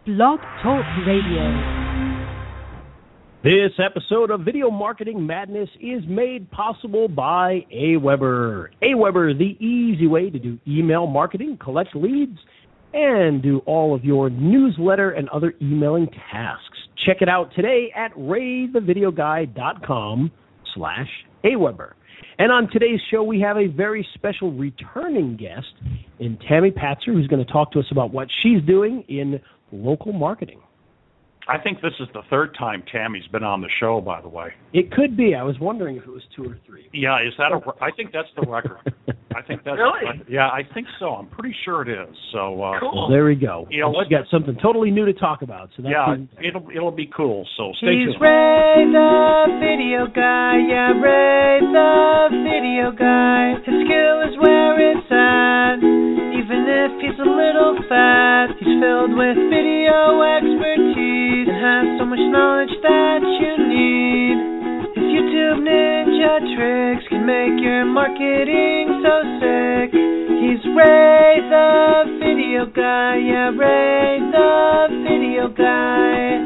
Blog Talk Radio. This episode of Video Marketing Madness is made possible by AWeber. AWeber, the easy way to do email marketing, collect leads, and do all of your newsletter and other emailing tasks. Check it out today at raythevideoguy.com/AWeber. And on today's show, we have a very special returning guest in Tami Patzer, who's going to talk to us about what she's doing in local marketing. I think this is the third time Tammy's been on the show, by the way. It could be. I was wondering if it was 2 or 3. Yeah, is that I think that's the record. I think that's really? Yeah, I think so. I'm pretty sure it is. So cool. Well, there we go. You know, we've got something totally new to talk about. So that's it'll be cool. So stay tuned. He's Ray the Video Guy, yeah, Ray the Video Guy. His skill is where it's at, even if he's a little fat. He's filled with video expertise and has so much knowledge that you need. His YouTube ninja tricks can make your marketing so sick. He's Ray the Video Guy, yeah, Ray the Video Guy.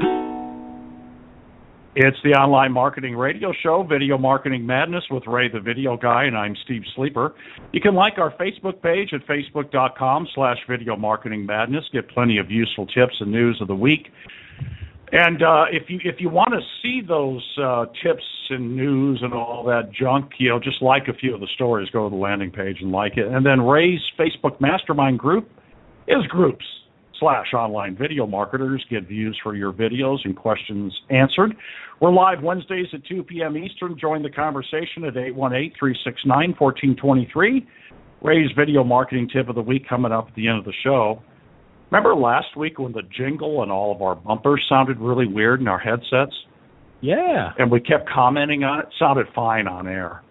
It's the online marketing radio show, Video Marketing Madness with Ray the Video Guy, and I'm Steve Sleeper. You can like our Facebook page at facebook.com/Video Marketing Madness. Get plenty of useful tips and news of the week. And if you want to see those tips and news and all that junk, just like a few of the stories, go to the landing page and like it. And then Ray's Facebook Mastermind group is groups/online video marketers. Get views for your videos and questions answered. We're live Wednesdays at 2 p.m. Eastern. Join the conversation at 818-369-1423. Ray's video marketing tip of the week coming up at the end of the show. Remember last week when the jingle and all of our bumpers sounded really weird in our headsets? Yeah. And we kept commenting on it. It sounded fine on air.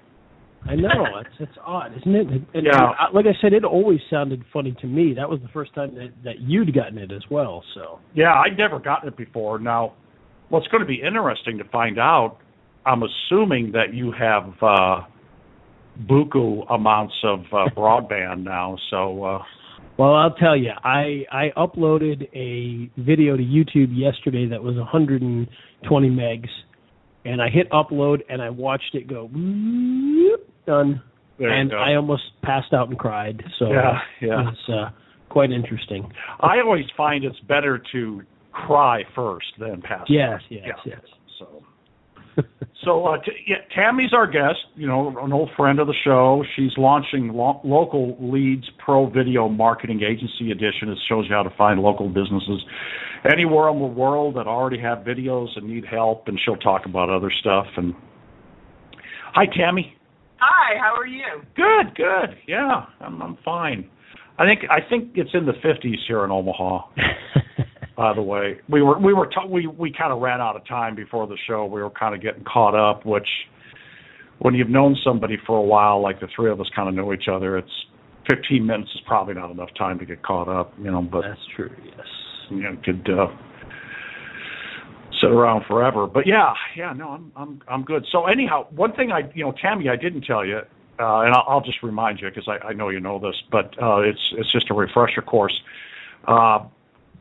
I know. It's odd, isn't it? And yeah. Like I said, it always sounded funny to me. That was the first time that you'd gotten it as well. So. Yeah, I'd never gotten it before. Now, what's going to be interesting to find out, I'm assuming that you have buku amounts of broadband now, so... Well, I'll tell you, I uploaded a video to YouTube yesterday that was 120 megs, and I hit upload, and I watched it go, done, and I almost passed out and cried. So yeah. It's quite interesting. I always find it's better to cry first than pass out. Yes. So Tammy's our guest, an old friend of the show. She's launching Local Leads Pro Video Marketing Agency Edition. It shows you how to find local businesses anywhere in the world that already have videos and need help, and she'll talk about other stuff. And hi, Tami. Hi, how are you? Good. Yeah, I'm fine. I think it's in the 50s here in Omaha. By the way, we kind of ran out of time before the show. We were kind of getting caught up, which when you've known somebody for a while, like the three of us kind of know each other, it's 15 minutes is probably not enough time to get caught up, but that's true. Yes, could sit around forever. But I'm good. So anyhow, one thing Tami, I didn't tell you, and I'll just remind you because I know you know this, but it's just a refresher course.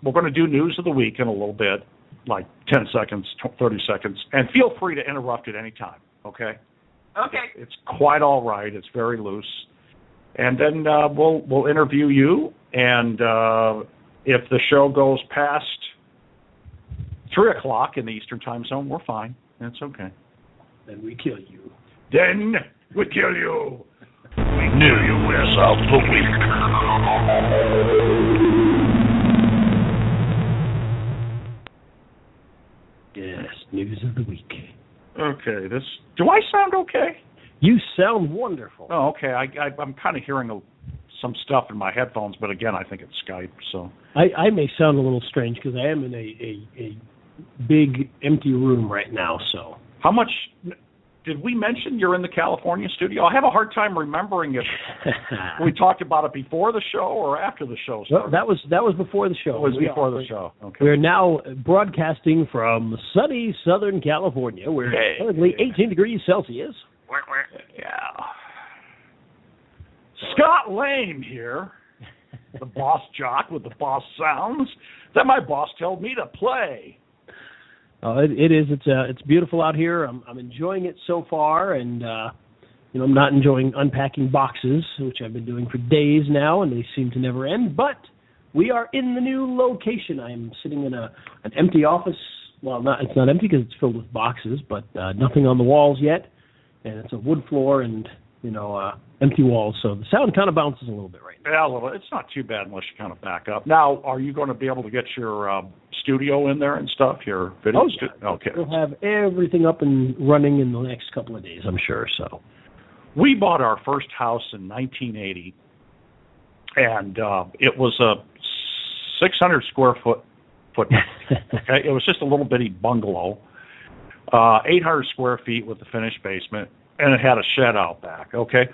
We're going to do news of the week in a little bit, like 10 seconds, 30 seconds, and feel free to interrupt at any time, okay? Okay. It's quite all right. It's very loose. And then we'll interview you, and if the show goes past 3 o'clock in the Eastern Time Zone, we're fine. That's okay. Then we kill you. Then we kill you. We knew you was of the week. Yes, news of the week. Okay, do I sound okay? You sound wonderful. Oh, okay. I'm kind of hearing some stuff in my headphones, but again, I think it's Skype. So I may sound a little strange because I am in a big empty room right now. So how much did we mention you're in the California studio? I have a hard time remembering if we talked about it before the show or after the show started. Well, that was before the show. It was before the show. Okay. We're now broadcasting from sunny Southern California, where it's currently 18 degrees Celsius. Yeah. Scott Lane here. The boss jock with the boss sounds that my boss told me to play. It is. It's beautiful out here. I'm enjoying it so far, and I'm not enjoying unpacking boxes, which I've been doing for days now, and they seem to never end. But we are in the new location. I'm sitting in an empty office. Well, it's not empty because it's filled with boxes, but nothing on the walls yet, and it's a wood floor and empty walls. So the sound kind of bounces a little bit right now. Yeah, a little. It's not too bad unless you kind of back up. Now, are you going to be able to get your studio in there and stuff? Your video studio? Okay. We'll have everything up and running in the next couple of days, I'm sure. So, we bought our first house in 1980, and it was a 600 square foot. Okay, it was just a little bitty bungalow, 800 square feet with a finished basement, and it had a shed out back. Okay,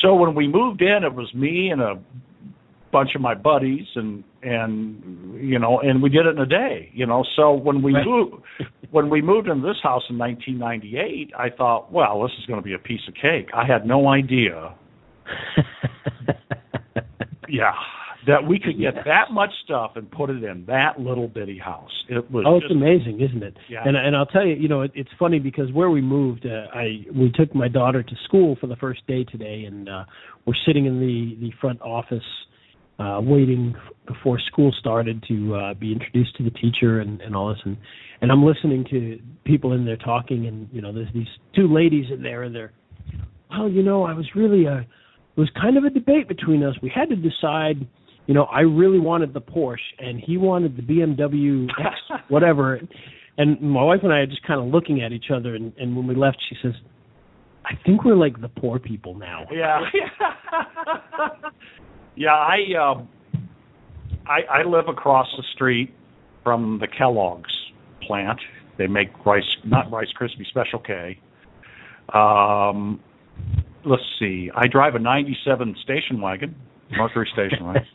so when we moved in, it was me and a bunch of my buddies, and we did it in a day. So when we moved into this house in 1998, I thought, well, this is going to be a piece of cake. I had no idea. Yeah. That we could get that much stuff and put it in that little bitty house. It was it's amazing, isn't it? Yeah. And I'll tell you, it's funny because where we moved, we took my daughter to school for the first day today, and we're sitting in the front office waiting before school started to be introduced to the teacher and all this. And I'm listening to people in there talking, and there's these two ladies in there, and they're, well, I was really it was kind of a debate between us. We had to decide. I really wanted the Porsche, and he wanted the BMW X, whatever. And my wife and I are just kind of looking at each other, and when we left, she says, I think we're like the poor people now. Yeah. Yeah, I live across the street from the Kellogg's plant. They make not Rice Krispie, Special K. Let's see. I drive a 97 station wagon. Mercury station, right?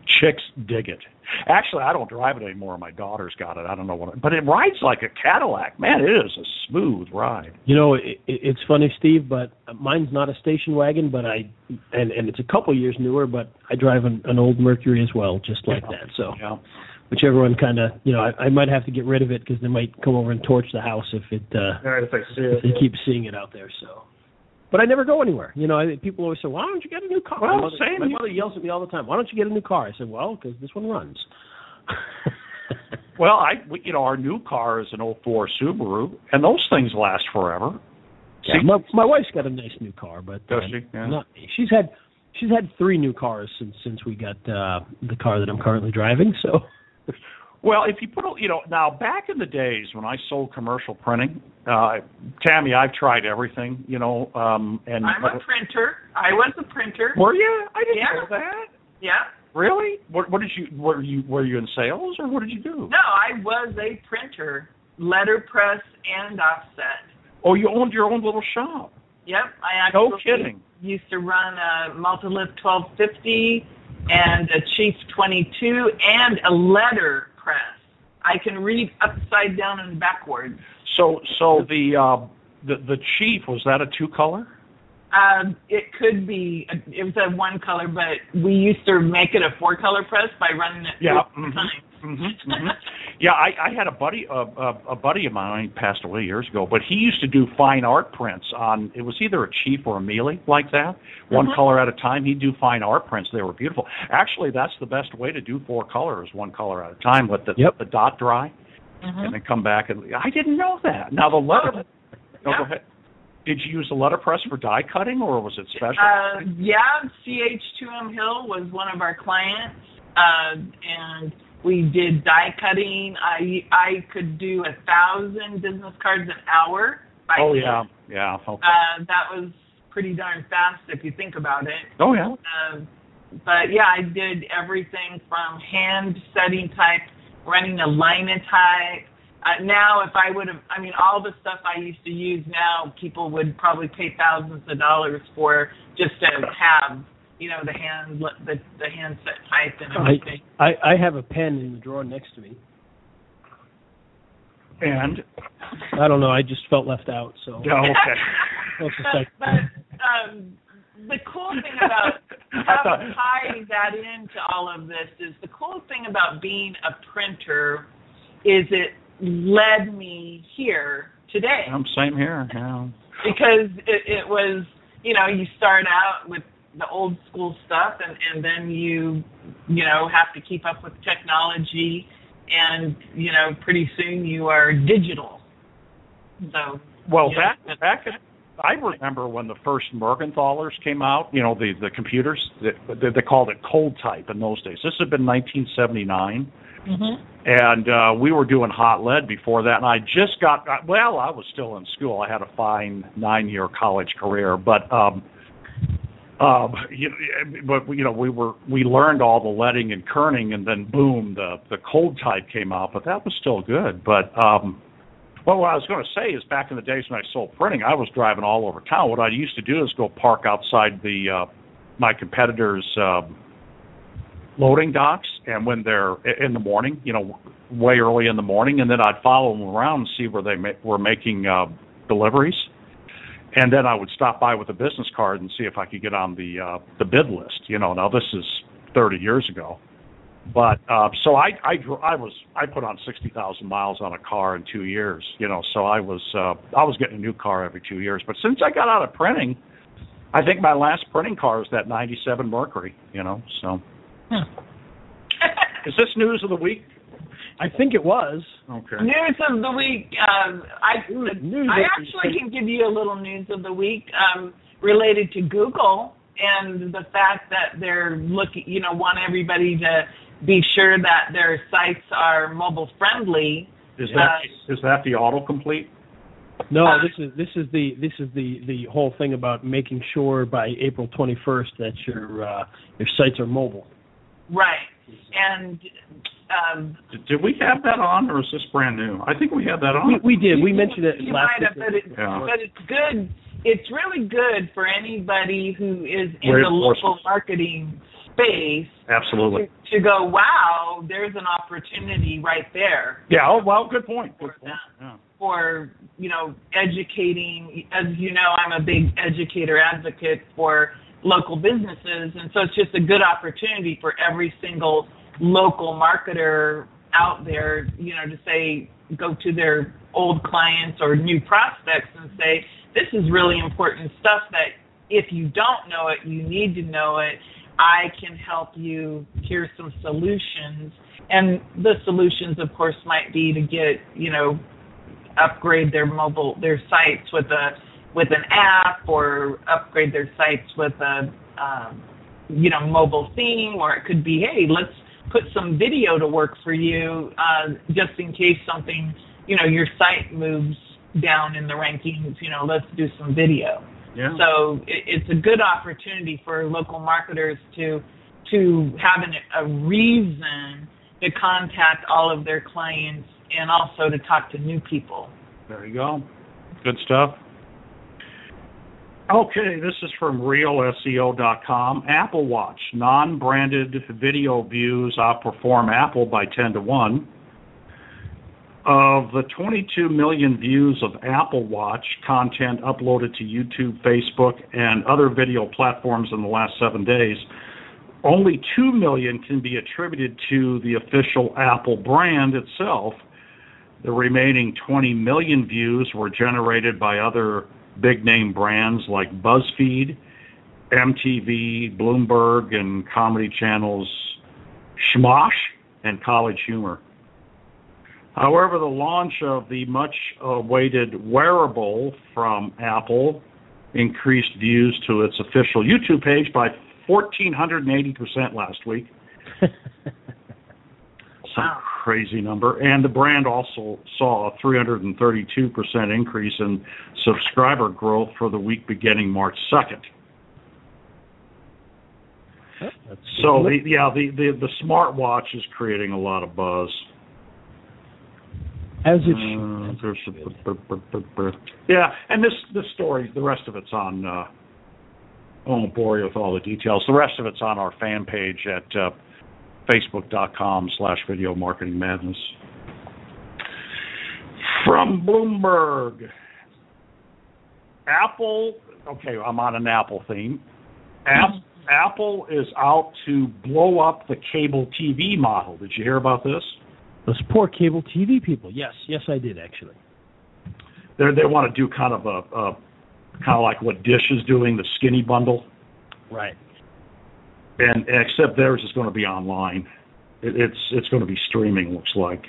Chicks dig it. Actually, I don't drive it anymore. My daughter's got it. I don't know but it rides like a Cadillac. Man, it is a smooth ride. It's funny, Steve, but mine's not a station wagon, but and it's a couple years newer, but I drive an old Mercury as well, just like that. So, which everyone kind of, I might have to get rid of it because they might come over and torch the house if they keep seeing it out there. So. But I never go anywhere. People always say, why don't you get a new car? Well, my mother yells at me all the time, why don't you get a new car? I said, well, because this one runs. Well, our new car is an 04 Subaru, and those things last forever. Yeah, my wife's got a nice new car, but does she? Yeah. Not me. She's had 3 new cars since we got the car that I'm currently driving, so... Well, if you put, now back in the days when I sold commercial printing, Tami, I've tried everything, and I'm a printer. I was a printer. Were you? I didn't know that. Yeah. Really? What did you? Were you in sales, or what did you do? No, I was a printer, letterpress and offset. Oh, you owned your own little shop. Yep, I actually no kidding. Used to run a Multilift 1250 and a Chief 22 and a letter press. I can read upside down and backwards. So the Chief, was that a 2-color? It could be. It was a 1-color, but we used to make it a 4-color press by running it 3 times. Mm-hmm, mm-hmm. Yeah, I had a buddy of mine. He passed away years ago, but he used to do fine art prints on. It was either a Chief or a Mealy, like that, 1 color at a time. He'd do fine art prints. They were beautiful. Actually, that's the best way to do 4 colors, 1 color at a time. Let the dot dry, and then come back. And I didn't know that. Now the letter. Go ahead. Did you use the letterpress for die cutting, or was it special? CH2M Hill was one of our clients, and we did die cutting. I could do 1,000 business cards an hour. Okay. That was pretty darn fast if you think about it. Oh yeah. But yeah, I did everything from hand setting type, running a linotype. Now, if I would have, all the stuff I used to use now, people would probably pay thousands of dollars for just to have, the hand set type and everything. I have a pen in the drawer next to me. And? I don't know. I just felt left out. So. Oh, okay. But the cool thing about tying that into all of this is the cool thing about being a printer is it led me here today. Same here. Yeah. Because it was, you start out with the old school stuff, and then you have to keep up with technology, and pretty soon you are digital. So I remember when the first Mergenthalers came out, the computers, they called it cold type in those days. This had been 1979, and we were doing hot lead before that, and I just I was still in school. I had a fine 9-year college career, but we learned all the leading and kerning, and then boom, the cold type came out, but that was still good. But well, what I was going to say is back in the days when I sold printing, I was driving all over town. What I used to do is go park outside my competitors' loading docks, and when they're in the morning, way early in the morning, and then I'd follow them around and see where they were making deliveries. And then I would stop by with a business card and see if I could get on the bid list. Now this is 30 years ago. But so I put on 60,000 miles on a car in 2 years, so I was getting a new car every 2 years. But since I got out of printing, I think my last printing car is that 97 Mercury, so. Is this news of the week? I think it was. Okay. News of the week. I actually can give you a little news of the week related to Google and the fact that they're looking, want everybody to be sure that their sites are mobile friendly. Is that the autocomplete? No, this is the whole thing about making sure by April 21st that your sites are mobile. Right. And did we have that on, or is this brand new? I think we had that on. We did. We mentioned it last week. But it's good. It's really good for anybody who is in the local marketing space. Absolutely. To go, wow, there's an opportunity right there. Yeah. Oh, well, good point. Good point. Yeah. For educating. As you know, I'm a big educator advocate for local businesses, and so it's just a good opportunity for every single local marketer out there, to say, go to their old clients or new prospects and say, this is really important stuff that if you don't know it, you need to know it. I can help you. Here's some solutions. And the solutions, of course, might be to get, upgrade their sites with an app, or upgrade their sites with a, mobile theme, or it could be, hey, let's put some video to work for you, just in case something, your site moves down in the rankings, let's do some video. Yeah. So it's a good opportunity for local marketers to have a reason to contact all of their clients, and also to talk to new people. There you go. Good stuff. Okay, this is from RealSEO.com. Apple Watch. Non-branded video views outperform Apple by 10-1. Of the 22 million views of Apple Watch content uploaded to YouTube, Facebook, and other video platforms in the last 7 days, only 2 million can be attributed to the official Apple brand itself. The remaining 20 million views were generated by other big-name brands like BuzzFeed, MTV, Bloomberg, and comedy channels Schmosh and College Humor. However, the launch of the much-awaited wearable from Apple increased views to its official YouTube page by 1,480% last week. Some crazy number. And the brand also saw a 332% increase in subscriber growth for the week beginning March 2nd. So, the smartwatch is creating a lot of buzz. As it should. Yeah, and this story, the rest of it's on, I won't bore you with all the details. The rest of it's on our fan page at Facebook.com/Video Marketing Madness. From Bloomberg, Apple, okay, I'm on an Apple theme. Apple is out to blow up the cable TV model. Did you hear about this? Those poor cable TV people. Yes, I did actually. They want to do kind of like what Dish is doing, the skinny bundle. Right. And except theirs is going to be online. It's going to be streaming, looks like.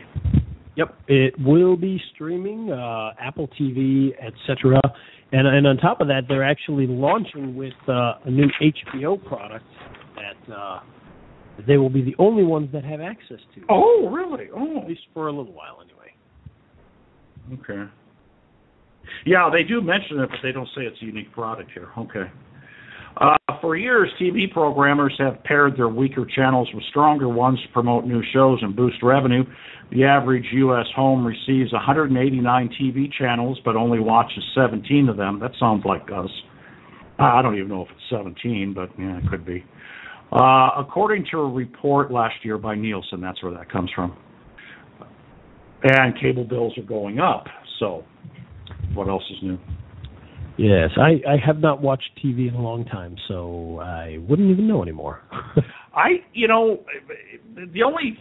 Yep, it will be streaming, Apple TV, etc. And on top of that, they're actually launching with a new HBO product that they will be the only ones that have access to. Oh, really? Oh, at least for a little while, anyway. Okay. Yeah, they do mention it, but they don't say it's a unique product here. Okay. For years, TV programmers have paired their weaker channels with stronger ones to promote new shows and boost revenue. The average U.S. home receives 189 TV channels, but only watches 17 of them. That sounds like us. I don't even know if it's 17, but yeah, it could be. According to a report last year by Nielsen, that's where that comes from. And cable bills are going up, so what else is new? Yes, I have not watched TV in a long time, so I wouldn't even know anymore. The only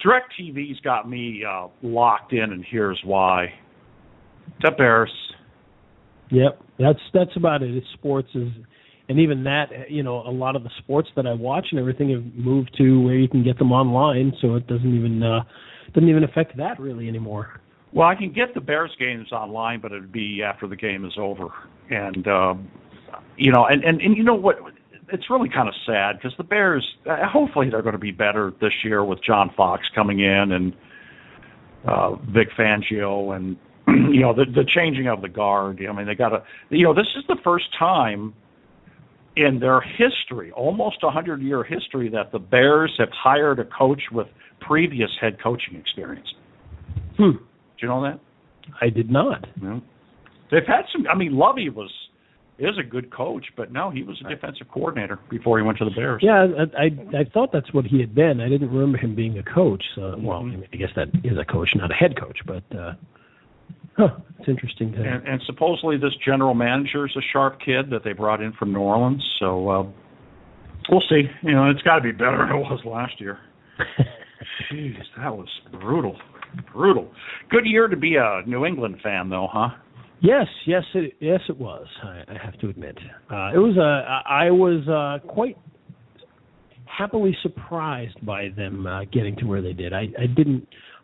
DirecTV's got me locked in, and here's why. The Bears. Yep, that's about it. It's sports and even that, a lot of the sports that I watch and everything have moved to where you can get them online, so it doesn't even affect that really anymore. Well, I can get the Bears games online, but it'd be after the game is over. And, and you know what? It's really kind of sad because the Bears, hopefully they're going to be better this year with John Fox coming in and Vic Fangio and, the changing of the guard. I mean, they got to, this is the first time in their history, almost 100-year history, that the Bears have hired a coach with previous head coaching experience. Did you know that? I did not. Yeah. They've had some. I mean, Lovey is a good coach, but no, he was a defensive coordinator before he went to the Bears. Yeah, I thought that's what he had been. I didn't remember him being a coach. So, well, I guess that is a coach, not a head coach. But it's interesting. And supposedly this general manager is a sharp kid that they brought in from New Orleans. So we'll see. It's got to be better than it was last year. Jeez, that was brutal. Good year to be a New England fan, though, huh? Yes, it was. I have to admit, it was. I was quite happily surprised by them getting to where they did.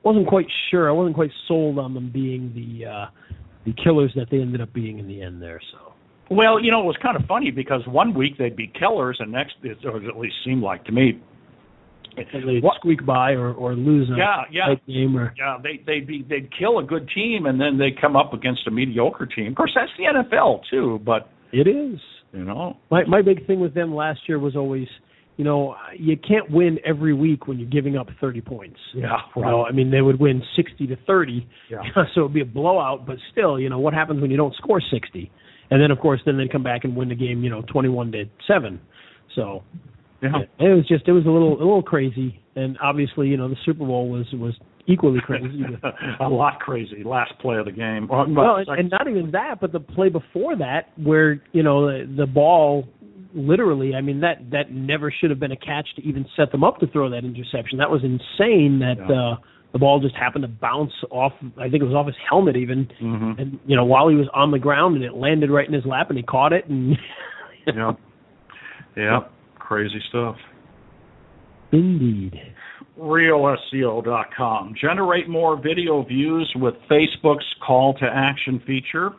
Wasn't quite sure. I wasn't quite sold on them being the killers that they ended up being in the end there. So. Well, it was kind of funny because one week they'd be killers, and next, or at least seemed like to me. They'd squeak by or lose a game. They'd kill a good team, and then they'd come up against a mediocre team. Of course, that's the NFL too, but it is. My big thing with them last year was always, you can't win every week when you're giving up 30 points. Yeah, right. They would win 60-30, yeah. So it'd be a blowout. But still, what happens when you don't score 60? And then, of course, they'd come back and win the game, 21-7. So. Yeah. It was a little crazy, and obviously, the Super Bowl was equally crazy. A lot crazy. Last play of the game. Well, and not even that, but the play before that, where the ball literally, that never should have been a catch to even set them up to throw that interception. That was insane. That the ball just happened to bounce off. I think it was off his helmet even, and while he was on the ground, and it landed right in his lap, and he caught it. And yeah. Crazy stuff. Indeed. RealSEO.com. Generate more video views with Facebook's call to action feature.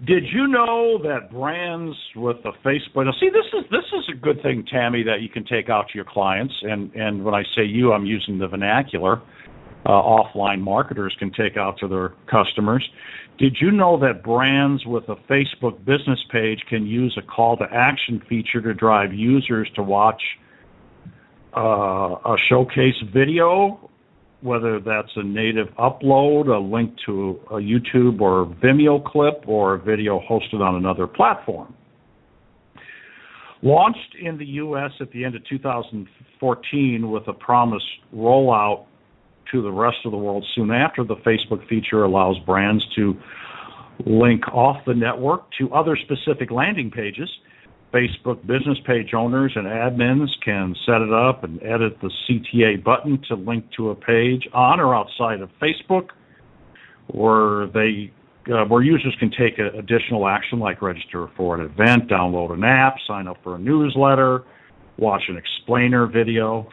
Did you know that brands with a Facebook? Now, see, this is a good thing, Tami, that you can take out to your clients. And when I say you, I'm using the vernacular. Offline marketers can take out to their customers. Did you know that brands with a Facebook business page can use a call to action feature to drive users to watch a showcase video, whether that's a native upload, a link to a YouTube or Vimeo clip, or a video hosted on another platform? Launched in the U.S. at the end of 2014 with a promised rollout to the rest of the world soon after, the Facebook feature allows brands to link off the network to other specific landing pages Facebook business page owners and admins can set it up and edit the CTA button to link to a page on or outside of Facebook, or where users can take additional action like register for an event, download an app, sign up for a newsletter, watch an explainer video,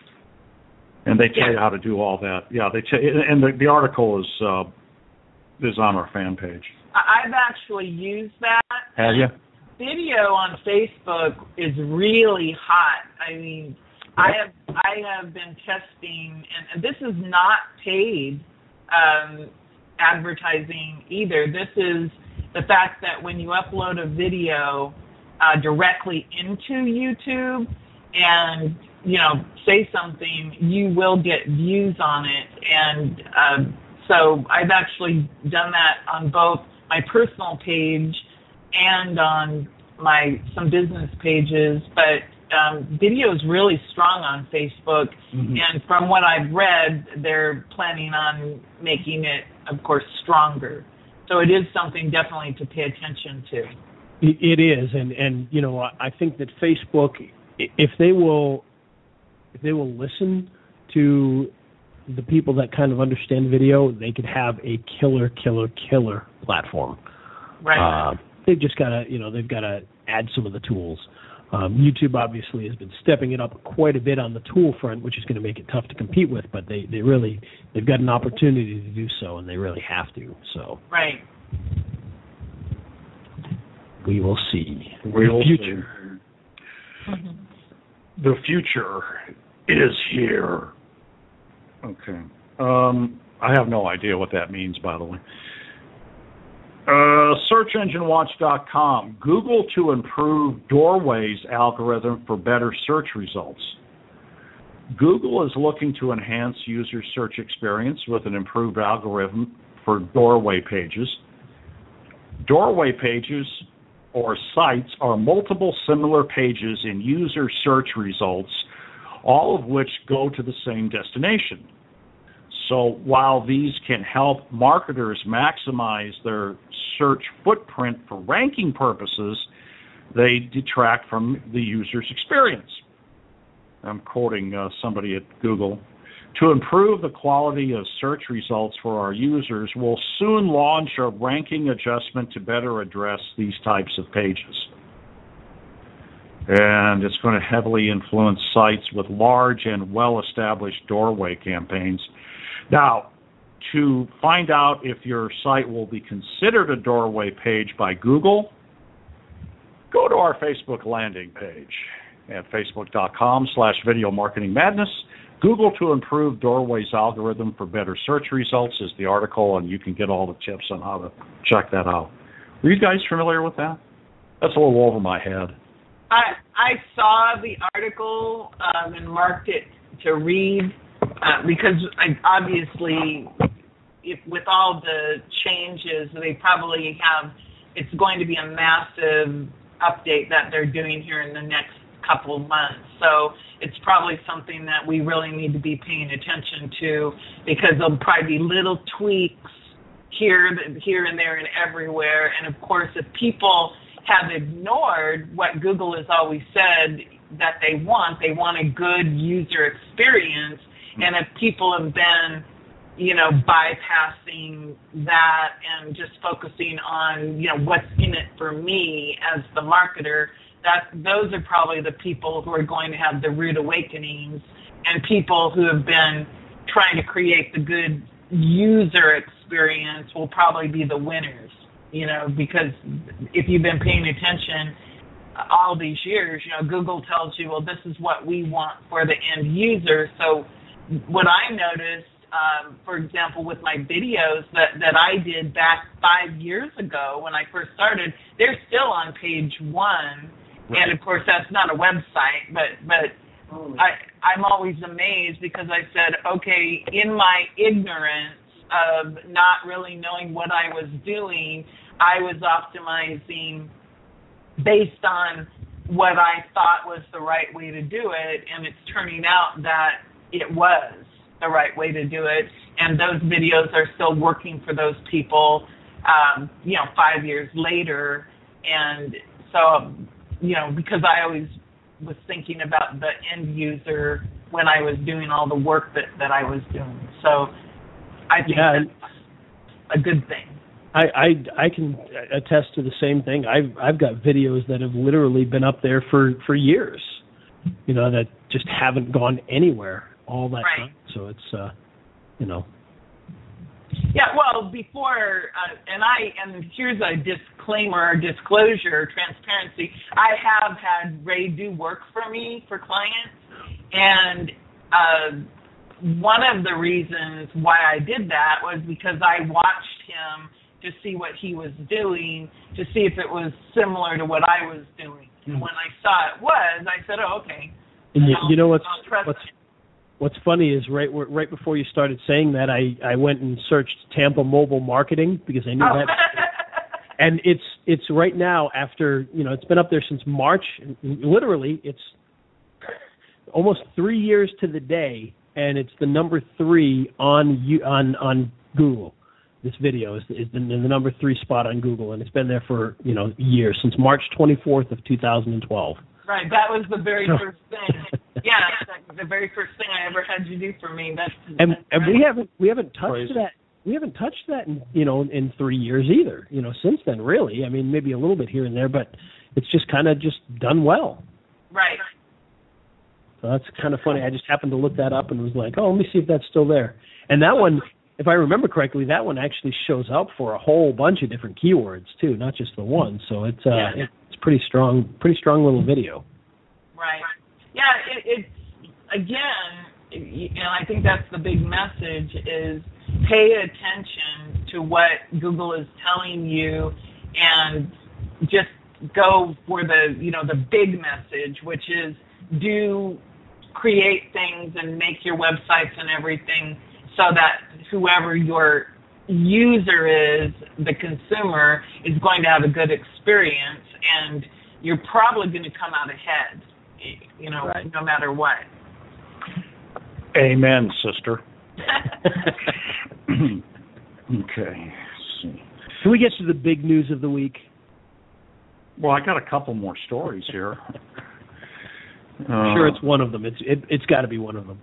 and they tell you how to do all that. Yeah, and the article is on our fan page. I've actually used that. Have you? Video on Facebook is really hot. I mean, I have been testing, and this is not paid advertising either. This is the fact that when you upload a video directly into YouTube and say something, you will get views on it. And so I've actually done that on both my personal page and on some business pages, but video is really strong on Facebook, and from what I've read, they're planning on making it, of course, stronger. So it is something definitely to pay attention to. It is, and I think that Facebook, if they will listen to the people that kind of understand video, they could have a killer platform. Right. They've just got to, they've got to add some of the tools. YouTube obviously has been stepping it up quite a bit on the tool front, which is going to make it tough to compete with. But they've got an opportunity to do so, and they really have to. So. Right. We will see. We will see. The future is here. Okay. I have no idea what that means, by the way. SearchEngineWatch.com. Google to improve Doorway's algorithm for better search results. Google is looking to enhance user search experience with an improved algorithm for Doorway pages. Doorway pages or sites are multiple similar pages in user search results, all of which go to the same destination. So while these can help marketers maximize their search footprint for ranking purposes, they detract from the user's experience. I'm quoting somebody at Google. To improve the quality of search results for our users, we'll soon launch a ranking adjustment to better address these types of pages. And it's going to heavily influence sites with large and well-established Doorway campaigns. Now, to find out if your site will be considered a Doorway page by Google, go to our Facebook landing page at facebook.com/video marketing madness. Google to improve Doorway's algorithm for better search results is the article, and you can get all the tips on how to check that out. Were you guys familiar with that? That's a little over my head. I saw the article and marked it to read because obviously, with all the changes, they probably have. It's going to be a massive update that they're doing here in the next couple of months. So it's probably something that we really need to be paying attention to, because there'll probably be little tweaks here and there and everywhere. And of course, if people have ignored what Google has always said that they want a good user experience. And if people have been, bypassing that and just focusing on, what's in it for me as the marketer, those are probably the people who are going to have the rude awakenings, and people who have been trying to create the good user experience will probably be the winners, because if you've been paying attention all these years, Google tells you, well, this is what we want for the end user. So what I noticed, for example, with my videos that I did back 5 years ago when I first started, they're still on page 1. Right. And of course, that's not a website, but I'm always amazed, because I said, okay, in my ignorance of not really knowing what I was doing, I was optimizing based on what I thought was the right way to do it, and it's turning out that it was the right way to do it, and those videos are still working for those people, 5 years later. And so because I always was thinking about the end user when I was doing all the work that I was doing. So I think that's a good thing. I can attest to the same thing. I've got videos that have literally been up there for years, that just haven't gone anywhere all that time. So it's, Yeah, well, before, and here's a disclaimer, disclosure, transparency. I have had Ray do work for me, for clients, and one of the reasons why I did that was because I watched him to see what he was doing, to see if it was similar to what I was doing. And when I saw it was, I said, oh, okay. And what's funny is right before you started saying that, I went and searched Tampa mobile marketing because I knew that. And it's right now after, it's been up there since March. Literally, it's almost 3 years to the day, and it's the number 3 on Google. This video is the number 3 spot on Google, and it's been there for years, since March 24th of 2012. Right, that was the very first thing. Yeah, the very first thing I ever had you do for me. And we haven't touched crazy. That. We haven't touched that in 3 years either. Since then, really. I mean, maybe a little bit here and there, but it's just kind of just done well. Right. So that's kind of funny. I just happened to look that up and was like, oh, let me see if that's still there. And that one, if I remember correctly, that one actually shows up for a whole bunch of different keywords too, not just the one. So it's pretty strong little video. Right. Yeah. It's again, I think that's the big message is pay attention to what Google is telling you, and just go for the big message, which is do create things and make your websites and everything so that whoever your user is, the consumer, is going to have a good experience, and you're probably going to come out ahead, no matter what. Amen, sister. Okay. Can we get to the big news of the week? Well, I got a couple more stories here. Sure, it's one of them. It's got to be one of them.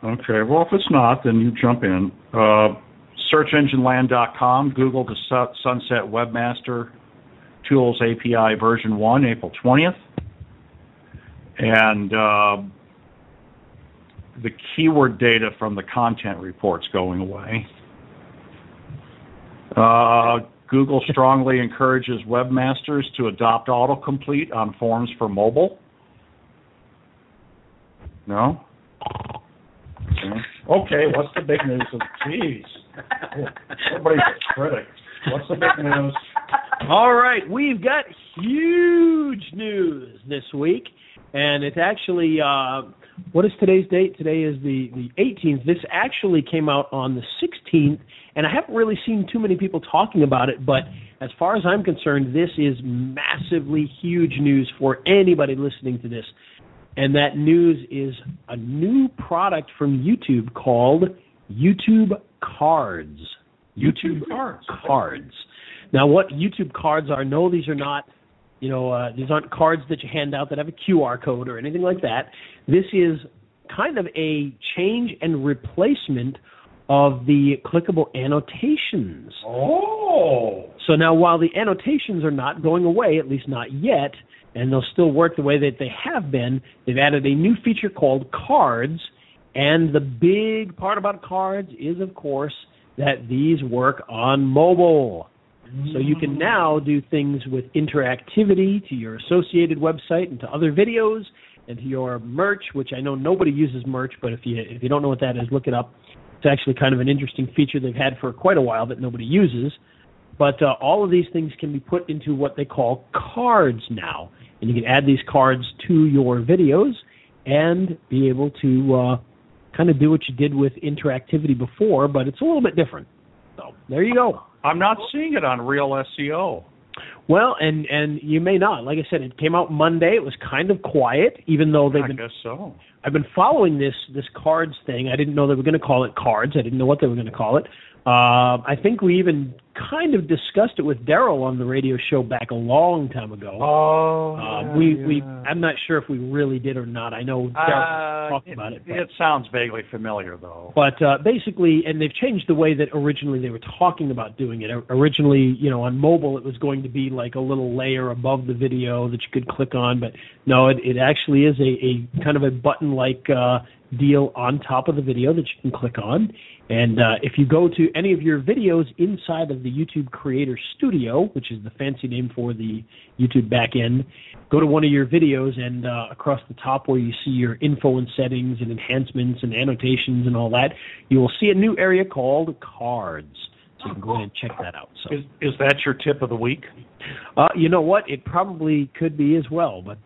Okay. Well, if it's not, then you jump in. SearchEngineLand.com, Google to sunset Webmaster Tools API version 1, April 20th. And the keyword data from the content report's going away. Google strongly encourages webmasters to adopt autocomplete on forms for mobile. No? Okay, what's the big news? Jeez. Everybody's a critic. What's the big news? All right, we've got huge news this week, and it's actually, what is today's date? Today is the 18th. This actually came out on the 16th, and I haven't really seen too many people talking about it, but as far as I'm concerned, this is massively huge news for anybody listening to this. And that news is a new product from YouTube called YouTube Cards. YouTube Cards. Now, what YouTube Cards are, no, these are not, these aren't cards that you hand out that have a QR code or anything like that. This is kind of a change and replacement of the clickable annotations. Oh! So now, while the annotations are not going away, at least not yet, and they'll still work the way that they have been, they've added a new feature called Cards, and the big part about Cards is, of course, that these work on mobile. So you can now do things with interactivity to your associated website and to other videos and to your merch, which I know nobody uses merch, but if you don't know what that is, look it up. It's actually kind of an interesting feature they've had for quite a while that nobody uses. But all of these things can be put into what they call cards now. And you can add these cards to your videos and be able to kind of do what you did with interactivity before, but it's a little bit different. So there you go. I'm not seeing it on Real SEO. Well, and you may not. Like I said, it came out Monday. It was kind of quiet, even though I guess so. I've been following this cards thing. I didn't know they were going to call it cards. I didn't know what they were going to call it. I think we even kind of discussed it with Daryl on the radio show back a long time ago. I'm not sure if we really did or not. I know Daryl talked about it. It sounds vaguely familiar, though. But basically, and they've changed the way that originally they were talking about doing it. Originally, on mobile, it was going to be like a little layer above the video that you could click on. But no, it actually is a kind of a button-like deal on top of the video that you can click on. And if you go to any of your videos inside of the YouTube Creator Studio, which is the fancy name for the YouTube backend, go to one of your videos and across the top where you see your info and settings and enhancements and annotations and all that, you will see a new area called Cards. So you can go ahead and check that out. So, is that your tip of the week? You know what? It probably could be as well, but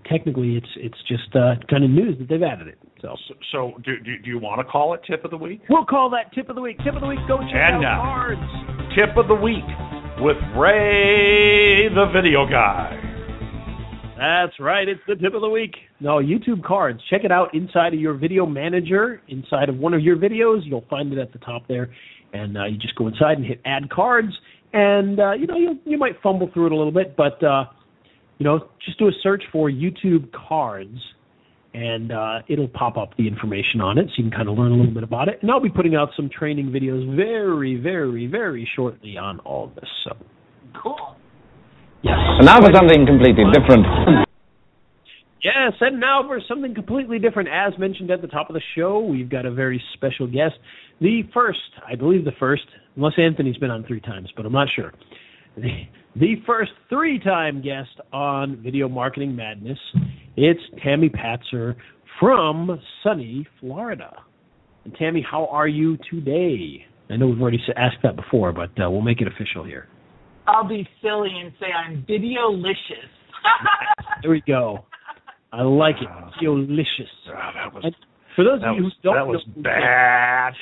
technically it's just kind of news that they've added it. So do you want to call it Tip of the Week? We'll call that Tip of the Week. Tip of the Week, go check out Cards. Tip of the Week with Ray the Video Guy. That's right, it's the Tip of the Week. No, YouTube Cards. Check it out inside of your video manager, inside of one of your videos. You'll find it at the top there. And you just go inside and hit Add Cards. And, you might fumble through it a little bit, but, just do a search for YouTube Cards. And it'll pop up the information on it, so you can kind of learn a little bit about it. And I'll be putting out some training videos very, very, very shortly on all of this. So cool. Yes. And now for something completely different. Yes, and now for something completely different. As mentioned at the top of the show, we've got a very special guest. I believe the first, unless Anthony's been on 3 times, but I'm not sure. The first 3-time guest on Video Marketing Madness. It's Tami Patzer from sunny Florida. And Tami, how are you today? I know we've already asked that before, but we'll make it official here. I'll be silly and say I'm videolicious. There we go. I like it. Videolicious. For those of you who don't know, that was bad.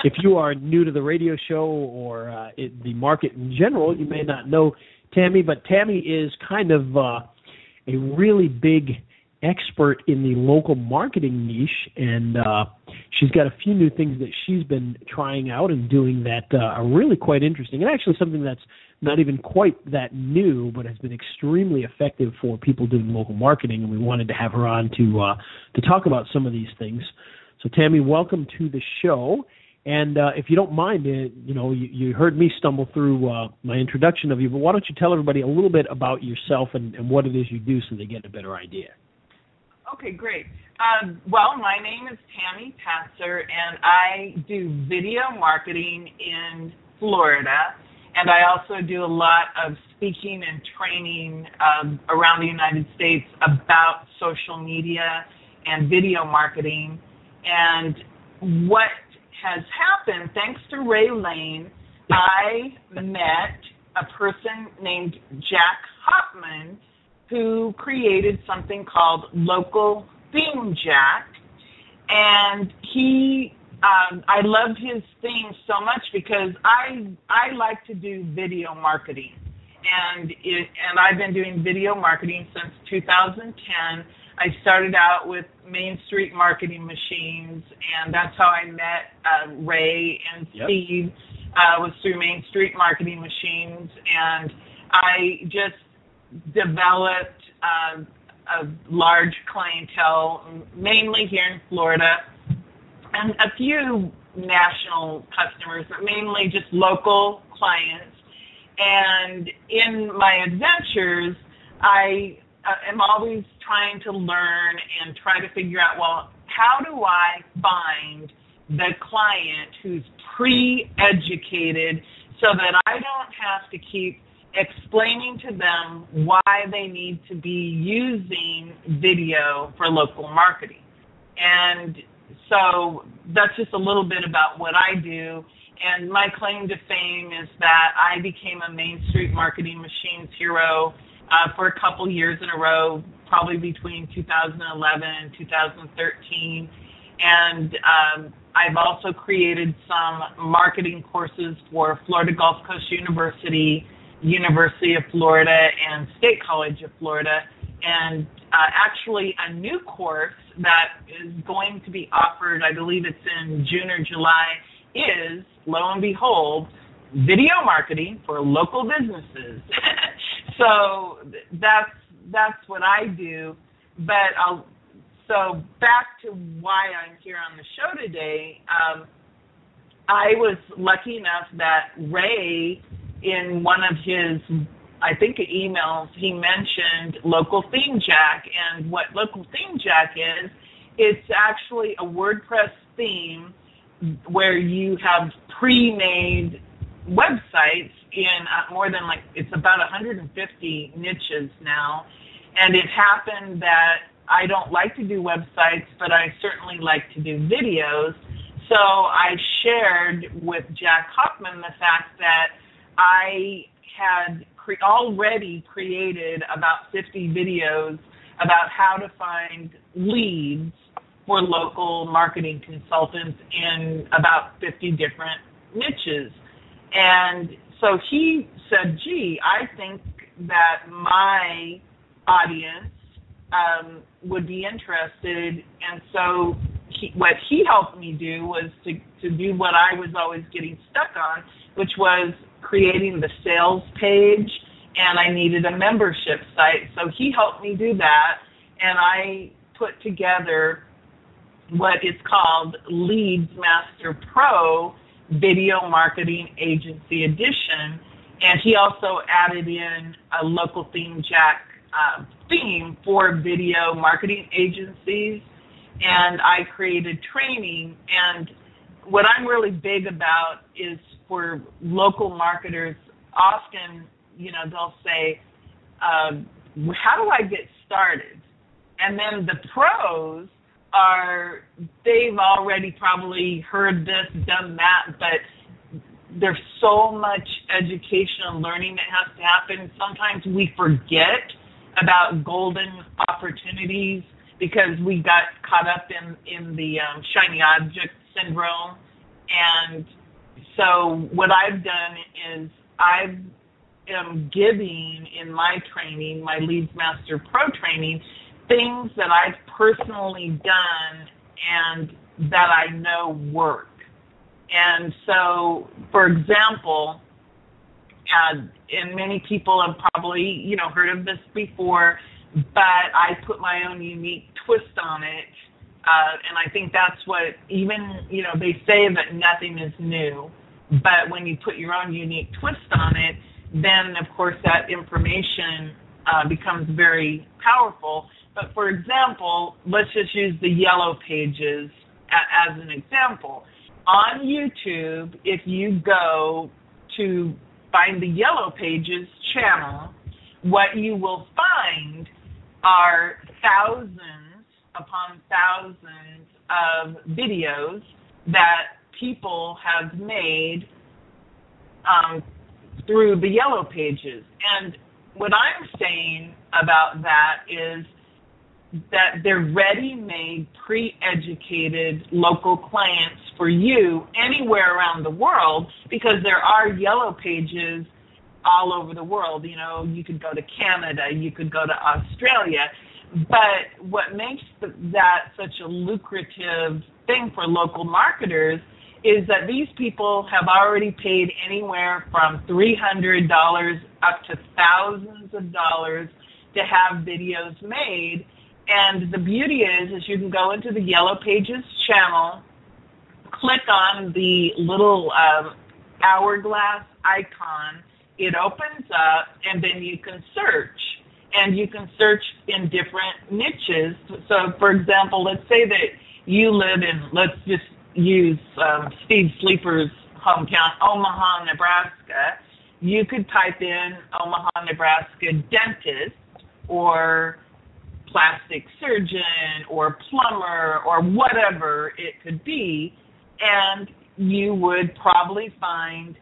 If you are new to the radio show or the market in general, you may not know Tami, but Tami is kind of a really big expert in the local marketing niche, and she's got a few new things that she's been trying out and doing that are really quite interesting, and actually something that's not even quite that new, but has been extremely effective for people doing local marketing, and we wanted to have her on to talk about some of these things. So, Tami, welcome to the show. And if you don't mind, you heard me stumble through my introduction of you, but why don't you tell everybody a little bit about yourself and what it is you do so they get a better idea? Okay, great. Well, my name is Tami Patzer, and I do video marketing in Florida, and I also do a lot of speaking and training around the United States about social media and video marketing. And what has happened, thanks to Ray Lane, I met a person named Jack Hopman who created something called Local Theme Jack. And I loved his theme so much because I like to do video marketing. And I've been doing video marketing since 2010. I started out with Main Street Marketing Machines, and that's how I met Ray and Steve, was through Main Street Marketing Machines. And I just developed a large clientele, mainly here in Florida, and a few national customers, but mainly just local clients. And in my adventures, I am always trying to learn and try to figure out, well, how do I find the client who's pre-educated so that I don't have to keep explaining to them why they need to be using video for local marketing. And so that's just a little bit about what I do. And my claim to fame is that I became a Main Street Marketing Machines hero for a couple years in a row, probably between 2011 and 2013. And I've also created some marketing courses for Florida Gulf Coast University, University of Florida, and State College of Florida. And actually a new course that is going to be offered, I believe it's in June or July, is, lo and behold, video marketing for local businesses. So that's what I do. But so back to why I'm here on the show today. I was lucky enough that Ray, in one of his, I think, emails, he mentioned Local Theme Jack. And what Local Theme Jack is, it's actually a WordPress theme where you have pre-made websites in more than it's about 150 niches now. And it happened that I don't like to do websites, but I certainly like to do videos. So I shared with Jack Hoffman the fact that I had already created about 50 videos about how to find leads for local marketing consultants in about 50 different niches. And so he said, gee, I think that my audience would be interested. And so what he helped me do was to do what I was always getting stuck on, which was creating the sales page, and I needed a membership site. So he helped me do that, and I put together what is called Leads Master Pro Video Marketing Agency Edition, and he also added in a Local Theme Jack theme for video marketing agencies, and I created training. And what I'm really big about is for local marketers, often, they'll say, how do I get started? And then the pros they've already probably heard this, done that, but there's so much education and learning that has to happen. Sometimes we forget about golden opportunities because we got caught up in the shiny object syndrome. And so what I've done is I am giving in my training, my Leads Master Pro training, things that I've personally done and that I know work. And so, for example, and many people have probably, heard of this before, but I put my own unique twist on it. And I think that's what even, they say that nothing is new, but when you put your own unique twist on it, then, of course, that information becomes very powerful. But, for example, let's just use the Yellow Pages as an example. On YouTube, if you go to find the Yellow Pages channel, what you will find are thousands upon thousands of videos that people have made through the Yellow Pages. And what I'm saying about that is that they're ready-made, pre-educated local clients for you anywhere around the world, because there are Yellow Pages all over the world. You could go to Canada, you could go to Australia. But what makes that such a lucrative thing for local marketers is that these people have already paid anywhere from $300 up to thousands of dollars to have videos made. And the beauty is you can go into the Yellow Pages channel, click on the little hourglass icon, it opens up, and then you can search. And you can search in different niches. So, for example, let's say that you live in, let's just use Steve Sleeper's hometown, Omaha, Nebraska. You could type in Omaha, Nebraska dentist or plastic surgeon or plumber or whatever it could be, and you would probably find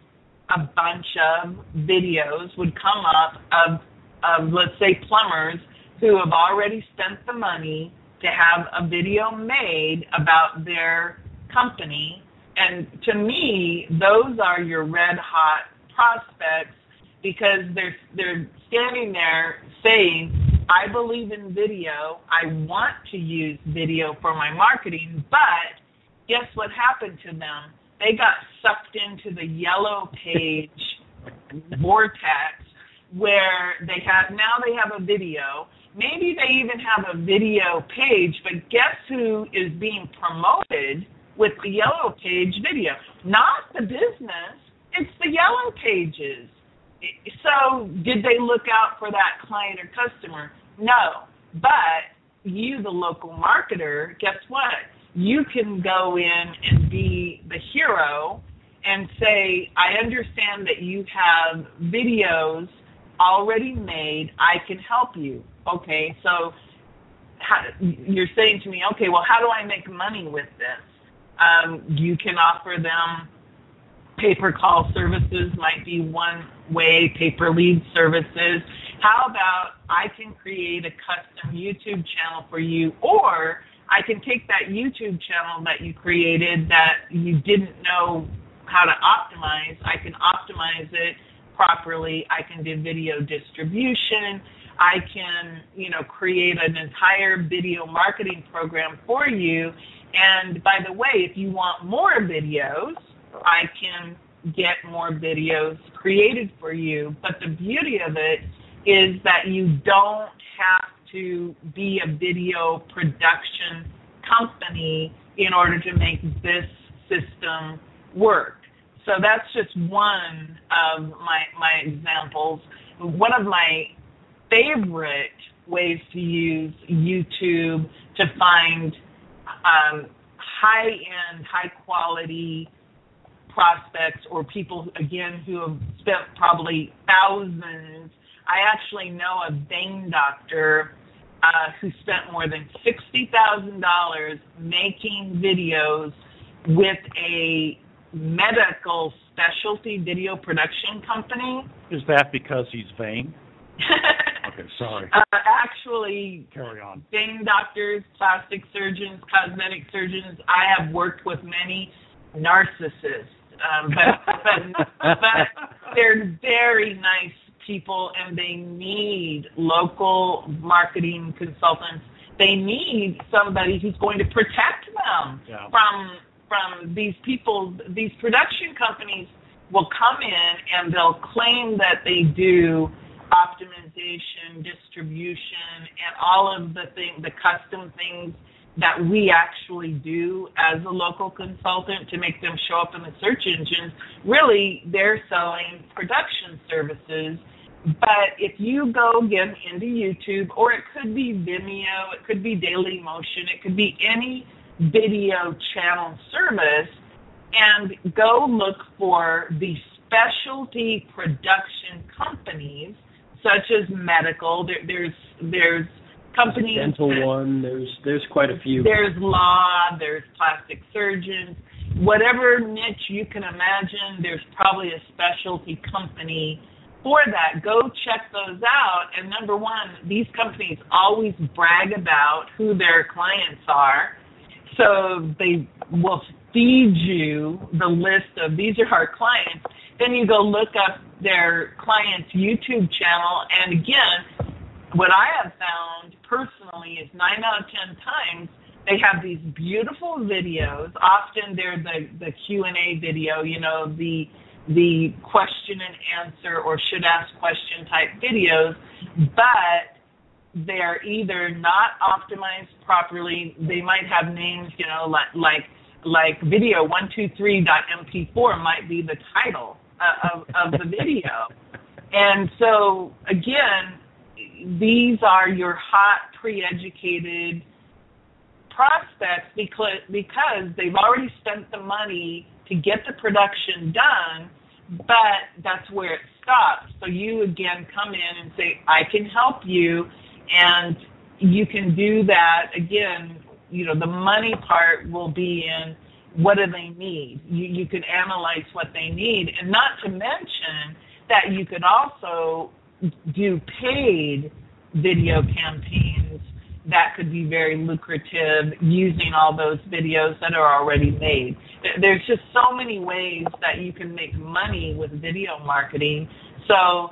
a bunch of videos would come up of, let's say, plumbers who have already spent the money to have a video made about their company. And to me, those are your red-hot prospects, because they're standing there saying, I believe in video, I want to use video for my marketing, but guess what happened to them? they got sucked into the yellow page vortex where they have a video. Maybe they even have a video page, but guess who is being promoted with the yellow page video? Not the business, it's the yellow pages. So did they look out for that client or customer? No. But you, the local marketer, guess what? You can go in and be the hero and say, I understand that you have videos already made. I can help you. Okay, so you're saying to me, okay, well, how do I make money with this? You can offer them pay-per-call services, might be one way, pay-per-lead services. How about I can create a custom YouTube channel for you, or I can take that YouTube channel that you created that you didn't know how to optimize. I can optimize it properly. I can do video distribution. I can, create an entire video marketing program for you. And by the way, if you want more videos, I can get more videos created for you. But the beauty of it is that you don't have to be a video production company in order to make this system work. So that's just one of my examples. One of my favorite ways to use YouTube to find high-end, high-quality prospects or people, again, who have spent probably thousands. I actually know a vein doctor who spent more than $60,000 making videos with a medical specialty video production company. Is that because he's vain? Okay, sorry. Actually, carry on. Vein doctors, plastic surgeons, cosmetic surgeons. I have worked with many narcissists, but they're very nice people, and they need local marketing consultants. They need somebody who's going to protect them from these people. These production companies will come in and they'll claim that they do optimization, distribution, and all of the custom things that we actually do as a local consultant to make them show up in the search engines. Really, they're selling production services. But if you go get into YouTube, or it could be Vimeo, it could be Daily Motion, it could be any video channel service, and go look for the specialty production companies, such as medical. There's companies. Dental one. There's quite a few. There's law. There's plastic surgeons. Whatever niche you can imagine, there's probably a specialty company for that. Go check those out. And number one, these companies always brag about who their clients are. So they will feed you the list of these are our clients. Then you go look up their client's YouTube channel. And again, what I have found personally is 9 out of 10 times they have these beautiful videos. Often they're the Q&A video, the question and answer or should ask question type videos, but they're either not optimized properly. They might have names, like video 123.mp4 might be the title of the video. And so again, these are your hot pre-educated prospects because they've already spent the money to get the production done, but that's where it stops. So you again come in and say, I can help you, and you can do that. Again, the money part will be in what do they need. You can analyze what they need, and not to mention that you could also do paid video campaigns that could be very lucrative using all those videos that are already made. There's just so many ways that you can make money with video marketing. So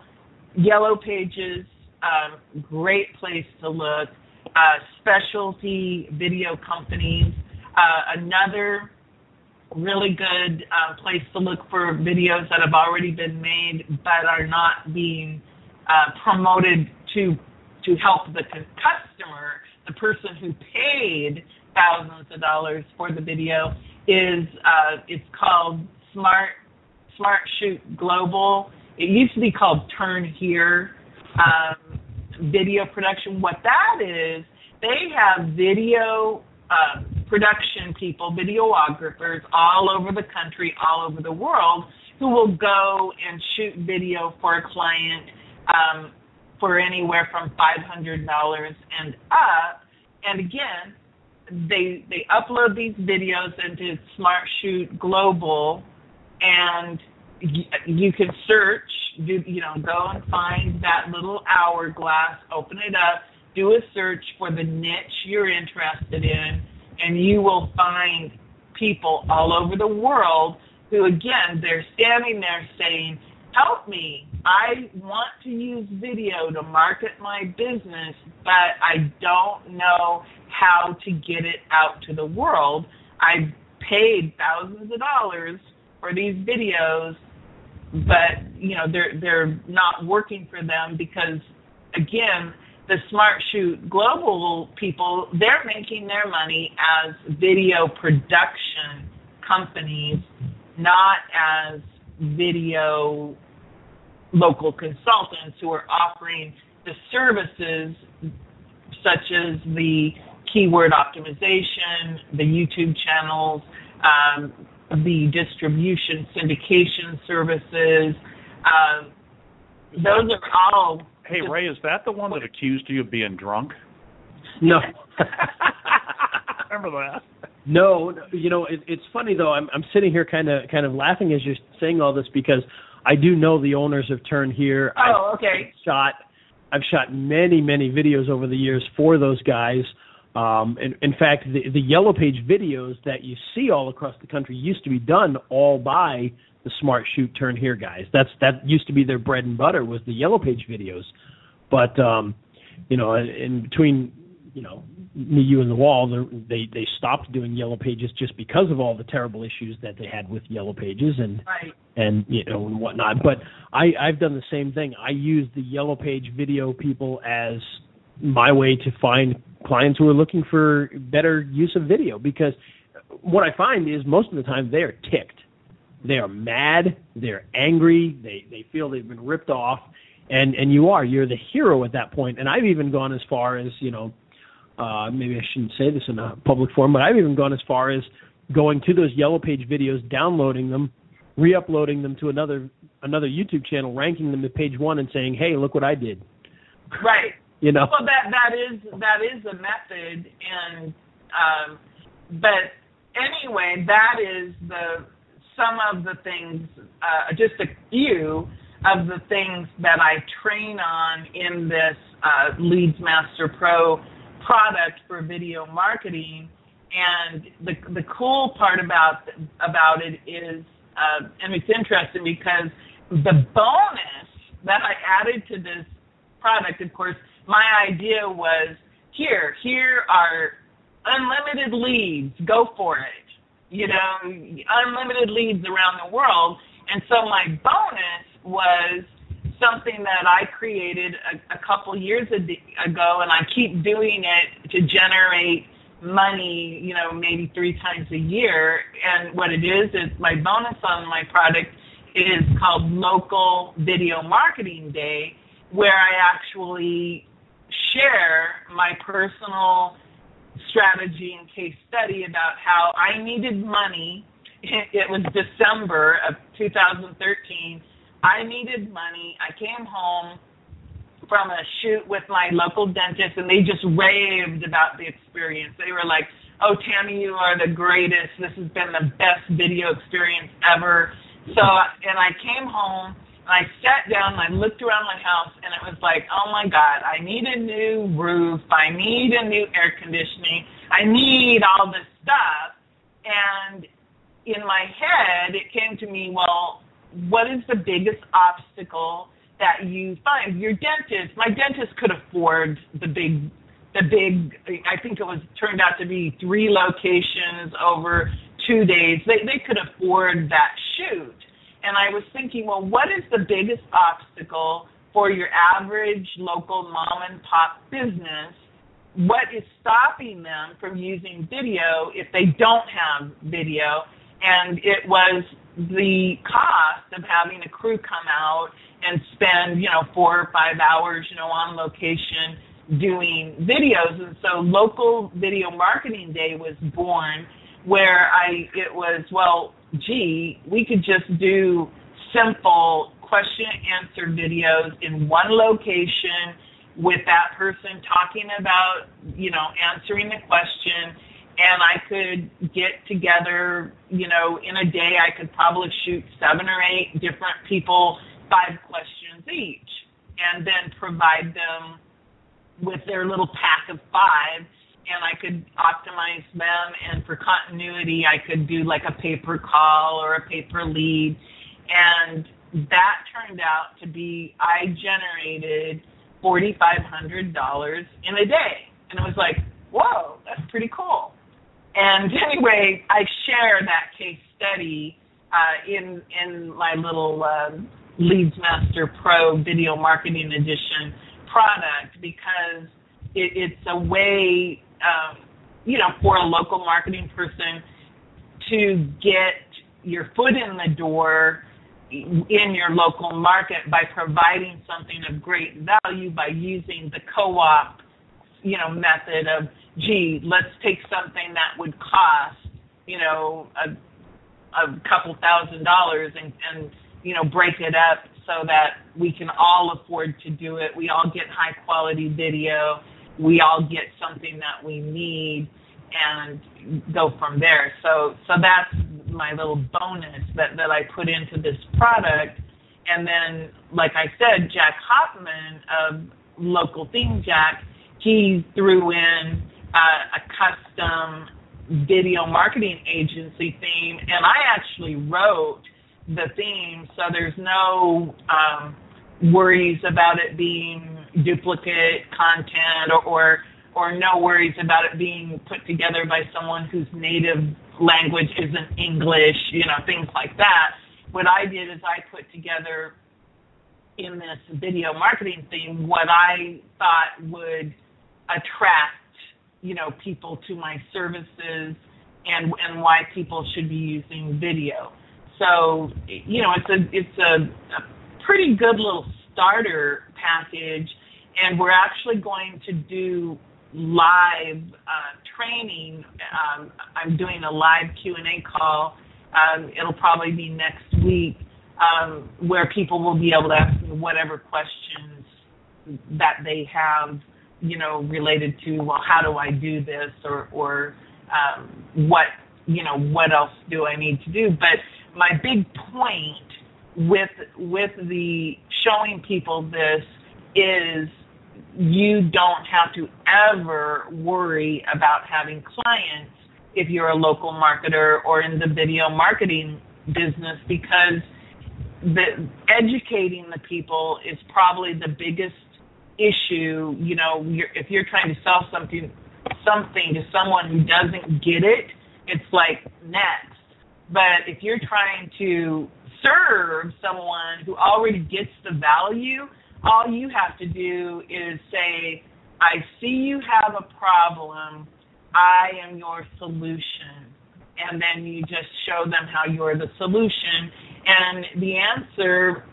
Yellow Pages, great place to look. Specialty video companies. Another really good place to look for videos that have already been made but are not being promoted to help the customer, the person who paid thousands of dollars for the video, is it's called Smart Shoot Global. It used to be called Turn Here Video Production. What that is, they have video production people, videographers all over the country, all over the world, who will go and shoot video for a client for anywhere from $500 and up. And again, they upload these videos into Smart Shoot Global, and you can search, go and find that little hourglass, open it up, do a search for the niche you're interested in, and you will find people all over the world who, again, they're standing there saying, help me, I want to use video to market my business, but I don't know how to get it out to the world. I paid thousands of dollars for these videos, but they're not working for them because, again, the Smart Shoot Global people, they're making their money as video production companies, not as video local consultants who are offering the services such as the keyword optimization, the YouTube channels, the distribution syndication services. Those are all... Hey, Ray, is that the one that accused you of being drunk? No. Remember that? No, it's funny though. I'm sitting here kind of laughing as you're saying all this because I do know the owners of Turn Here. Oh, okay. I've shot many videos over the years for those guys. In fact, the Yellow Page videos that you see all across the country used to be done all by the Smart Shoot Turn Here guys. That used to be their bread and butter, was the Yellow Page videos. But in between me, you, and the wall, they stopped doing Yellow Pages just because of all the terrible issues that they had with Yellow Pages and right. and whatnot. But I've done the same thing. I use the Yellow Page video people as my way to find clients who are looking for better use of video, because what I find is most of the time they are ticked. They are mad. They're angry. They feel they've been ripped off, and you're the hero at that point. And I've even gone as far as, maybe I shouldn't say this in a public forum, but I've even gone as far as going to those Yellow Page videos, downloading them, re-uploading them to another YouTube channel, ranking them to page 1 and saying, hey, look what I did. Right. Well, that is a method, and but anyway, that is some of the things, just a few of the things that I train on in this Leads Master Pro product for video marketing. And the cool part about it is, and it's interesting because the bonus that I added to this product, of course, my idea was, here are unlimited leads, go for it. Unlimited leads around the world. And so my bonus was something that I created a couple years ago, and I keep doing it to generate money, maybe 3 times a year. And what it is my bonus on my product is called Local Video Marketing Day, where I actually share my personal strategy and case study about how I needed money. It was December of 2013. I needed money. I came home from a shoot with my local dentist, and they just raved about the experience. They were like, oh, Tami, you are the greatest. This has been the best video experience ever. So, and I came home, and I sat down, and I looked around my house, and it was like, oh, my God, I need a new roof. I need a new air conditioning. I need all this stuff. And in my head, it came to me, well, what is the biggest obstacle that you find? Your dentist. My dentist could afford the big, I think it turned out to be 3 locations over 2 days. They could afford that shoot. And I was thinking, well, what is the biggest obstacle for your average local mom and pop business? What is stopping them from using video if they don't have video? And it was the cost of having a crew come out and spend, 4 or 5 hours, on location doing videos. And so Local Video Marketing Day was born, where it was, we could just do simple question and answer videos in one location with that person talking about, answering the question. And I could get together, in a day I could probably shoot 7 or 8 different people 5 questions each, and then provide them with their little pack of 5, and I could optimize them, and for continuity I could do like a pay-per call or a pay-per lead, and that turned out to be, I generated $4,500 in a day, and it was like, whoa, that's pretty cool. And anyway, I share that case study in my little LeadsMaster Pro Video Marketing Edition product, because it's a way, for a local marketing person to get your foot in the door in your local market by providing something of great value, by using the co-op, method of, let's take something that would cost, a couple $1,000 and break it up so that we can all afford to do it. We all get high quality video. We all get something that we need and go from there. So that's my little bonus that I put into this product. And then, like I said, Jack Hoffman of Local Theme Jack, he threw in a custom video marketing agency theme, and I actually wrote the theme, so there's no worries about it being duplicate content or no worries about it being put together by someone whose native language isn't English, things like that. What I did is I put together in this video marketing theme what I thought would attract, people to my services and why people should be using video. So, it's a pretty good little starter package, and we're actually going to do live training. I'm doing a live Q&A call. It'll probably be next week, where people will be able to ask me whatever questions that they have, related to, well, how do I do this, or what else do I need to do? But my big point with the showing people this is you don't have to ever worry about having clients if you're a local marketer or in the video marketing business, because educating the people is probably the biggest issue. If you're trying to sell something to someone who doesn't get it, it's like next. But if you're trying to serve someone who already gets the value, all you have to do is say, I see you have a problem, I am your solution. And then you just show them how you're the solution. And the answer,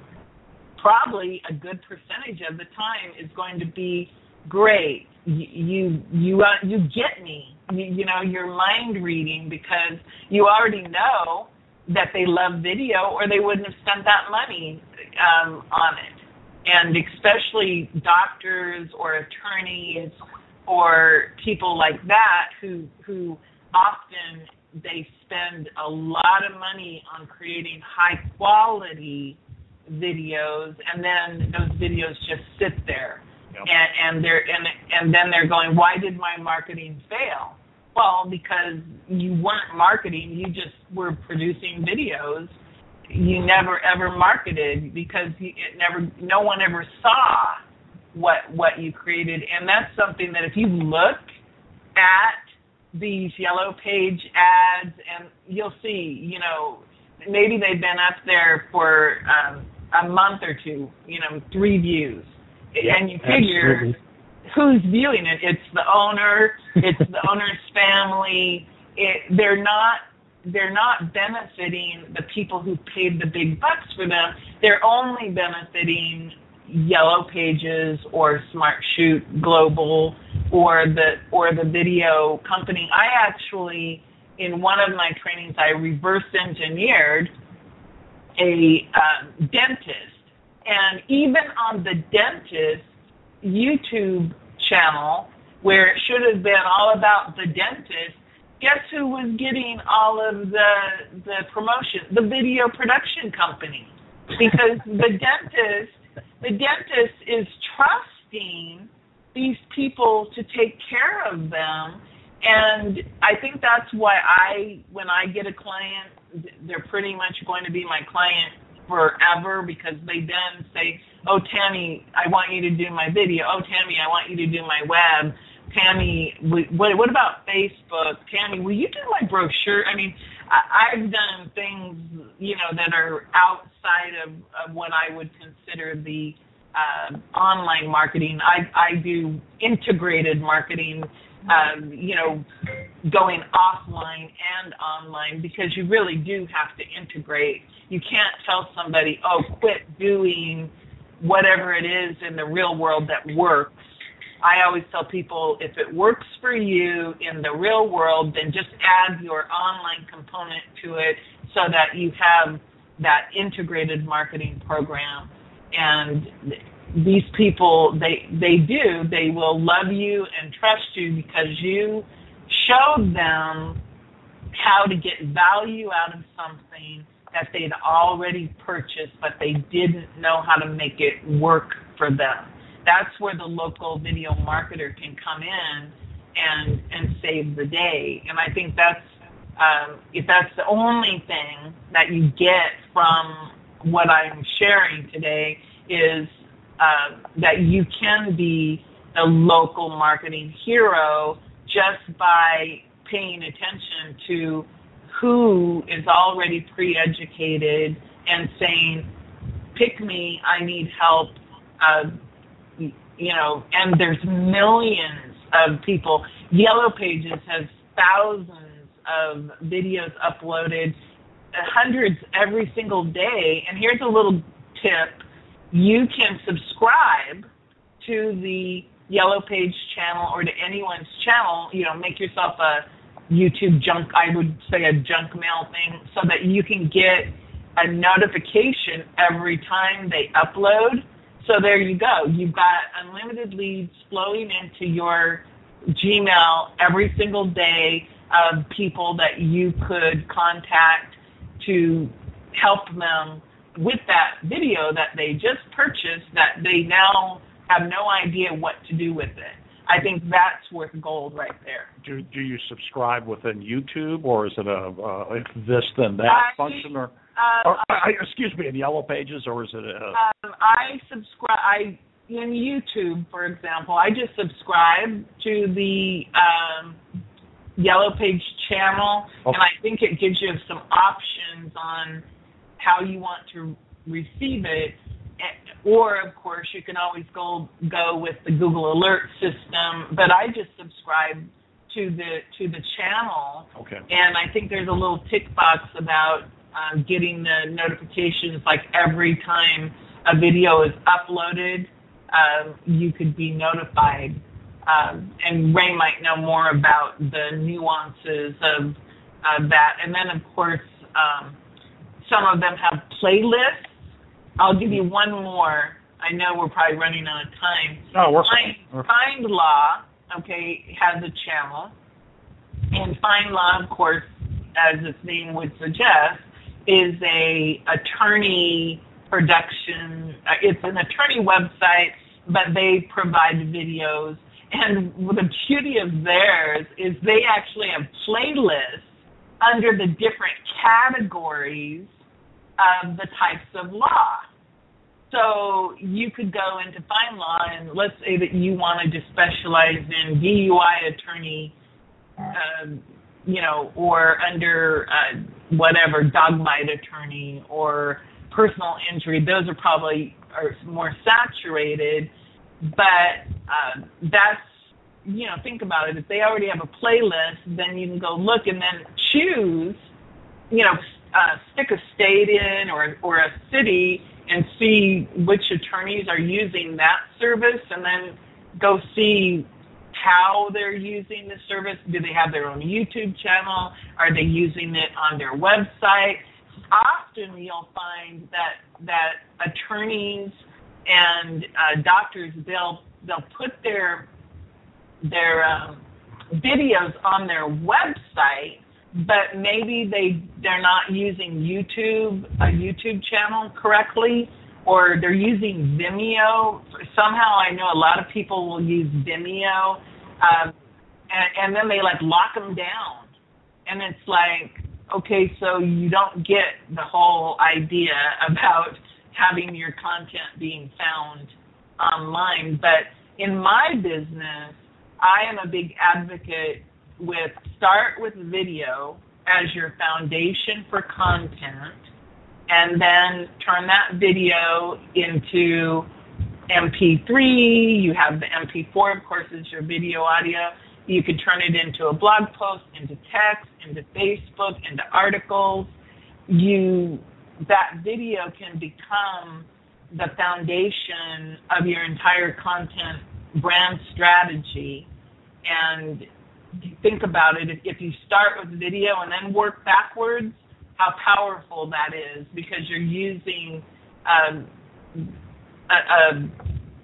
probably a good percentage of the time, is going to be, great, you get me. You're mind reading, because you already know that they love video or they wouldn't have spent that money on it. And especially doctors or attorneys or people like that who often they spend a lot of money on creating high quality videos, and then those videos just sit there. Yep. And then they're going, why did my marketing fail? Well, because you weren't marketing, you just were producing videos. You never ever marketed, because no one ever saw what you created. And that's something that if you look at these yellow page ads, and you'll see, you know, maybe they've been up there for a month or two, you know, 3 views. Yep, and you figure absolutely. who's viewing it? It's the owner, it's the owner's family. They're not benefiting the people who paid the big bucks for them. They're only benefiting Yellow Pages or SmartShoot Global or the video company. I actually, in one of my trainings, I reverse engineered a dentist, and even on the dentist YouTube channel, where it should have been all about the dentist, guess who was getting all of the promotion? The video production company, because the dentist is trusting these people to take care of them. And I think that's why when I get a client, they're pretty much going to be my client forever, because they then say, oh, Tami, I want you to do my video. Oh, Tami, I want you to do my web. Tami, what about Facebook? Tami, will you do my brochure? I mean, I've done things, you know, that are outside of what I would consider the online marketing. I do integrated marketing, you know, going offline and online, because you really do have to integrate. You can't tell somebody, oh, quit doing whatever it is in the real world that works. I always tell people, if it works for you in the real world, then just add your online component to it so that you have that integrated marketing program. And these people, they will love you and trust you because you showed them how to get value out of something that they'd already purchased, but they didn't know how to make it work for them. That's where the local video marketer can come in and save the day. And I think that's if that's the only thing that you get from what I'm sharing today, is that you can be the local marketing hero just by paying attention to who is already pre-educated and saying, pick me, I need help. You know, and there's millions of people. Yellow Pages has thousands of videos uploaded, hundreds every single day. And here's a little tip. You can subscribe to the Yellow Page channel or to anyone's channel, you know, make yourself a YouTube junk, I would say a junk mail thing, so that you can get a notification every time they upload. So there you go. You've got unlimited leads flowing into your Gmail every single day of people that you could contact to help them with that video that they just purchased, that they now have no idea what to do with it. I think that's worth gold right there. Do you subscribe within YouTube, or is it a if this then that function, or excuse me, in Yellow Pages, or is it a? I subscribe. In YouTube, for example, I just subscribe to the Yellow Page channel, and I think it gives you some options on how you want to receive it. Or, of course, you can always go with the Google Alert system. But I just subscribe to the channel. Okay. And I think there's a little tick box about getting the notifications, like every time a video is uploaded, you could be notified. And Ray might know more about the nuances of that. And then, of course, some of them have playlists. I'll give you one more. I know we're probably running out of time. Oh, we're Find Law, okay, has a channel. And Find Law, of course, as its name would suggest, is a attorney production. It's an attorney website, but they provide videos. And the beauty of theirs is they actually have playlists under the different categories of the types of law. So you could go into Find Law, and let's say that you wanted to specialize in DUI attorney or under whatever, dog bite attorney or personal injury. Those are probably more saturated, but that's, think about it. If they already have a playlist, then you can go look and then choose, stick a state in or a city and see which attorneys are using that service, and then go see how they're using the service. Do they have their own YouTube channel? Are they using it on their website? Often you'll find that attorneys and doctors, they'll put their videos on their website, but maybe they're not using a YouTube channel correctly, or they're using Vimeo. Somehow I know a lot of people will use Vimeo, and then they lock them down, and it's like, okay, so you don't get the whole idea about having your content being found online. But in my business, I am a big advocate with start with video as your foundation for content, and then turn that video into MP3. You have the MP4, of course, is your video audio. You can turn it into a blog post, into text, into Facebook, into articles. That video can become the foundation of your entire content brand strategy. And think about it, if you start with video and then work backwards, how powerful that is, because you're using a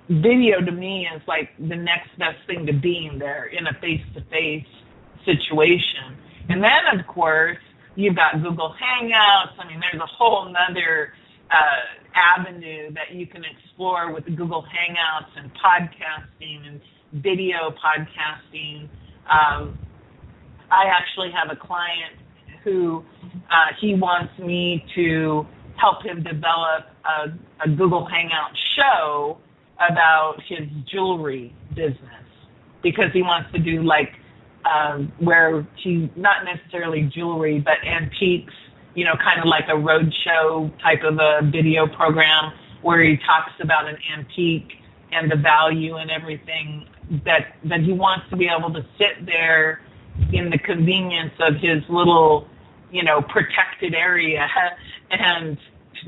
video, to me, is like the next best thing to being there in a face-to-face situation. And then, of course, you've got Google Hangouts. I mean, there's a whole nother avenue that you can explore with the Google Hangouts and podcasting and video podcasting. I actually have a client who he wants me to help him develop a Google Hangout show about his jewelry business, because he wants to do where he, not necessarily jewelry, but antiques, kind of like a roadshow type of a video program where he talks about an antique and the value and everything, that he wants to be able to sit there in the convenience of his little, protected area and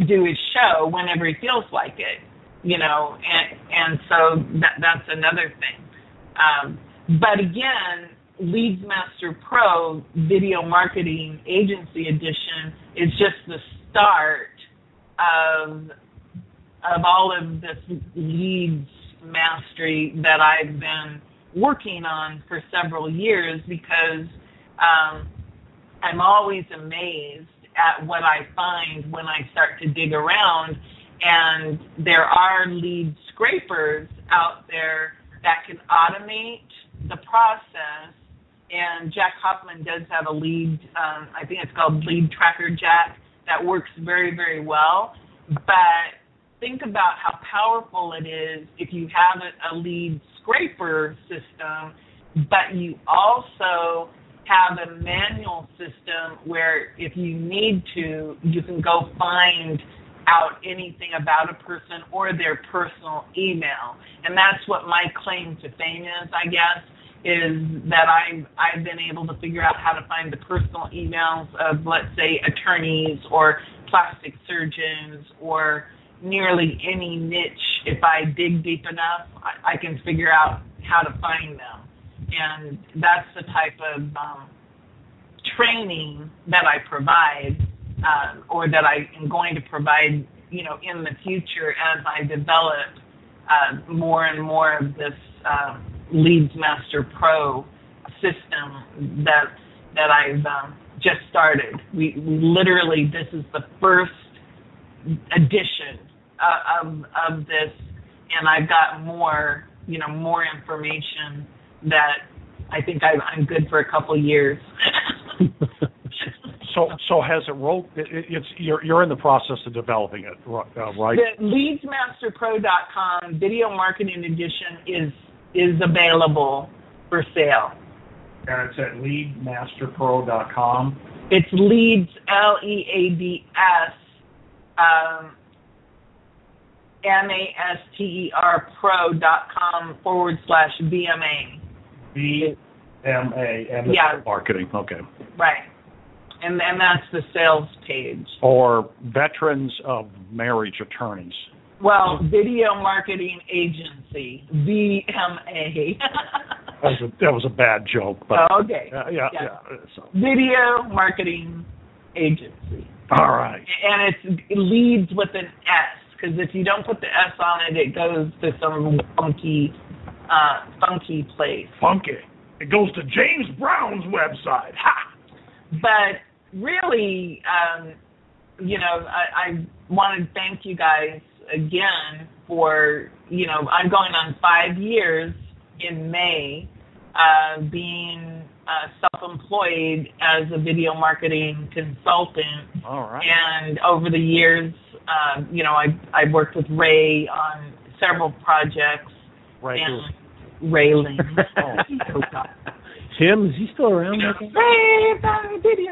do his show whenever he feels like it, and so that's another thing. But again, LeadsMaster Pro Video Marketing Agency Edition is just the start of all of this leads mastery that I've been working on for several years, because I'm always amazed at what I find when I start to dig around, and there are lead scrapers out there that can automate the process. And Jack Hoffman does have a lead, I think it's called Lead Tracker Jack, that works very, very well. But think about how powerful it is if you have a lead scraper system, but you also have a manual system where if you need to, you can go find out anything about a person or their personal email. And that's what my claim to fame is, I guess, is that I've been able to figure out how to find the personal emails of, let's say, attorneys or plastic surgeons or nearly any niche. If I dig deep enough, I can figure out how to find them. And that's the type of training that I provide, or that I am going to provide, in the future as I develop more and more of this LeadsMaster Pro system that I've just started. We literally, this is the first edition of this, and I've got more information that I think I'm good for a couple years. So has it rolled? You're in the process of developing it, right? The LeadsMasterPro.com Video Marketing Edition is available for sale. And it's at leadmasterpro.com. It's Leads, Leads, masterpro.com/BMA. BMA, and marketing, okay. Right. And that's the sales page. Or Veterans of Marriage Attorneys. Well, Video Marketing Agency, VMA. That was a bad joke. But, okay. Yeah. So. Video Marketing Agency. All right. And it leads with an S, because if you don't put the S on it, it goes to some funky place. Funky. It goes to James Brown's website. Ha! But really, I want to thank you guys again for, I'm going on 5 years in May, being self-employed as a video marketing consultant. All right. And over the years, I've worked with Ray on several projects. Ray Lynn. Tim, is he still around? Ray, video.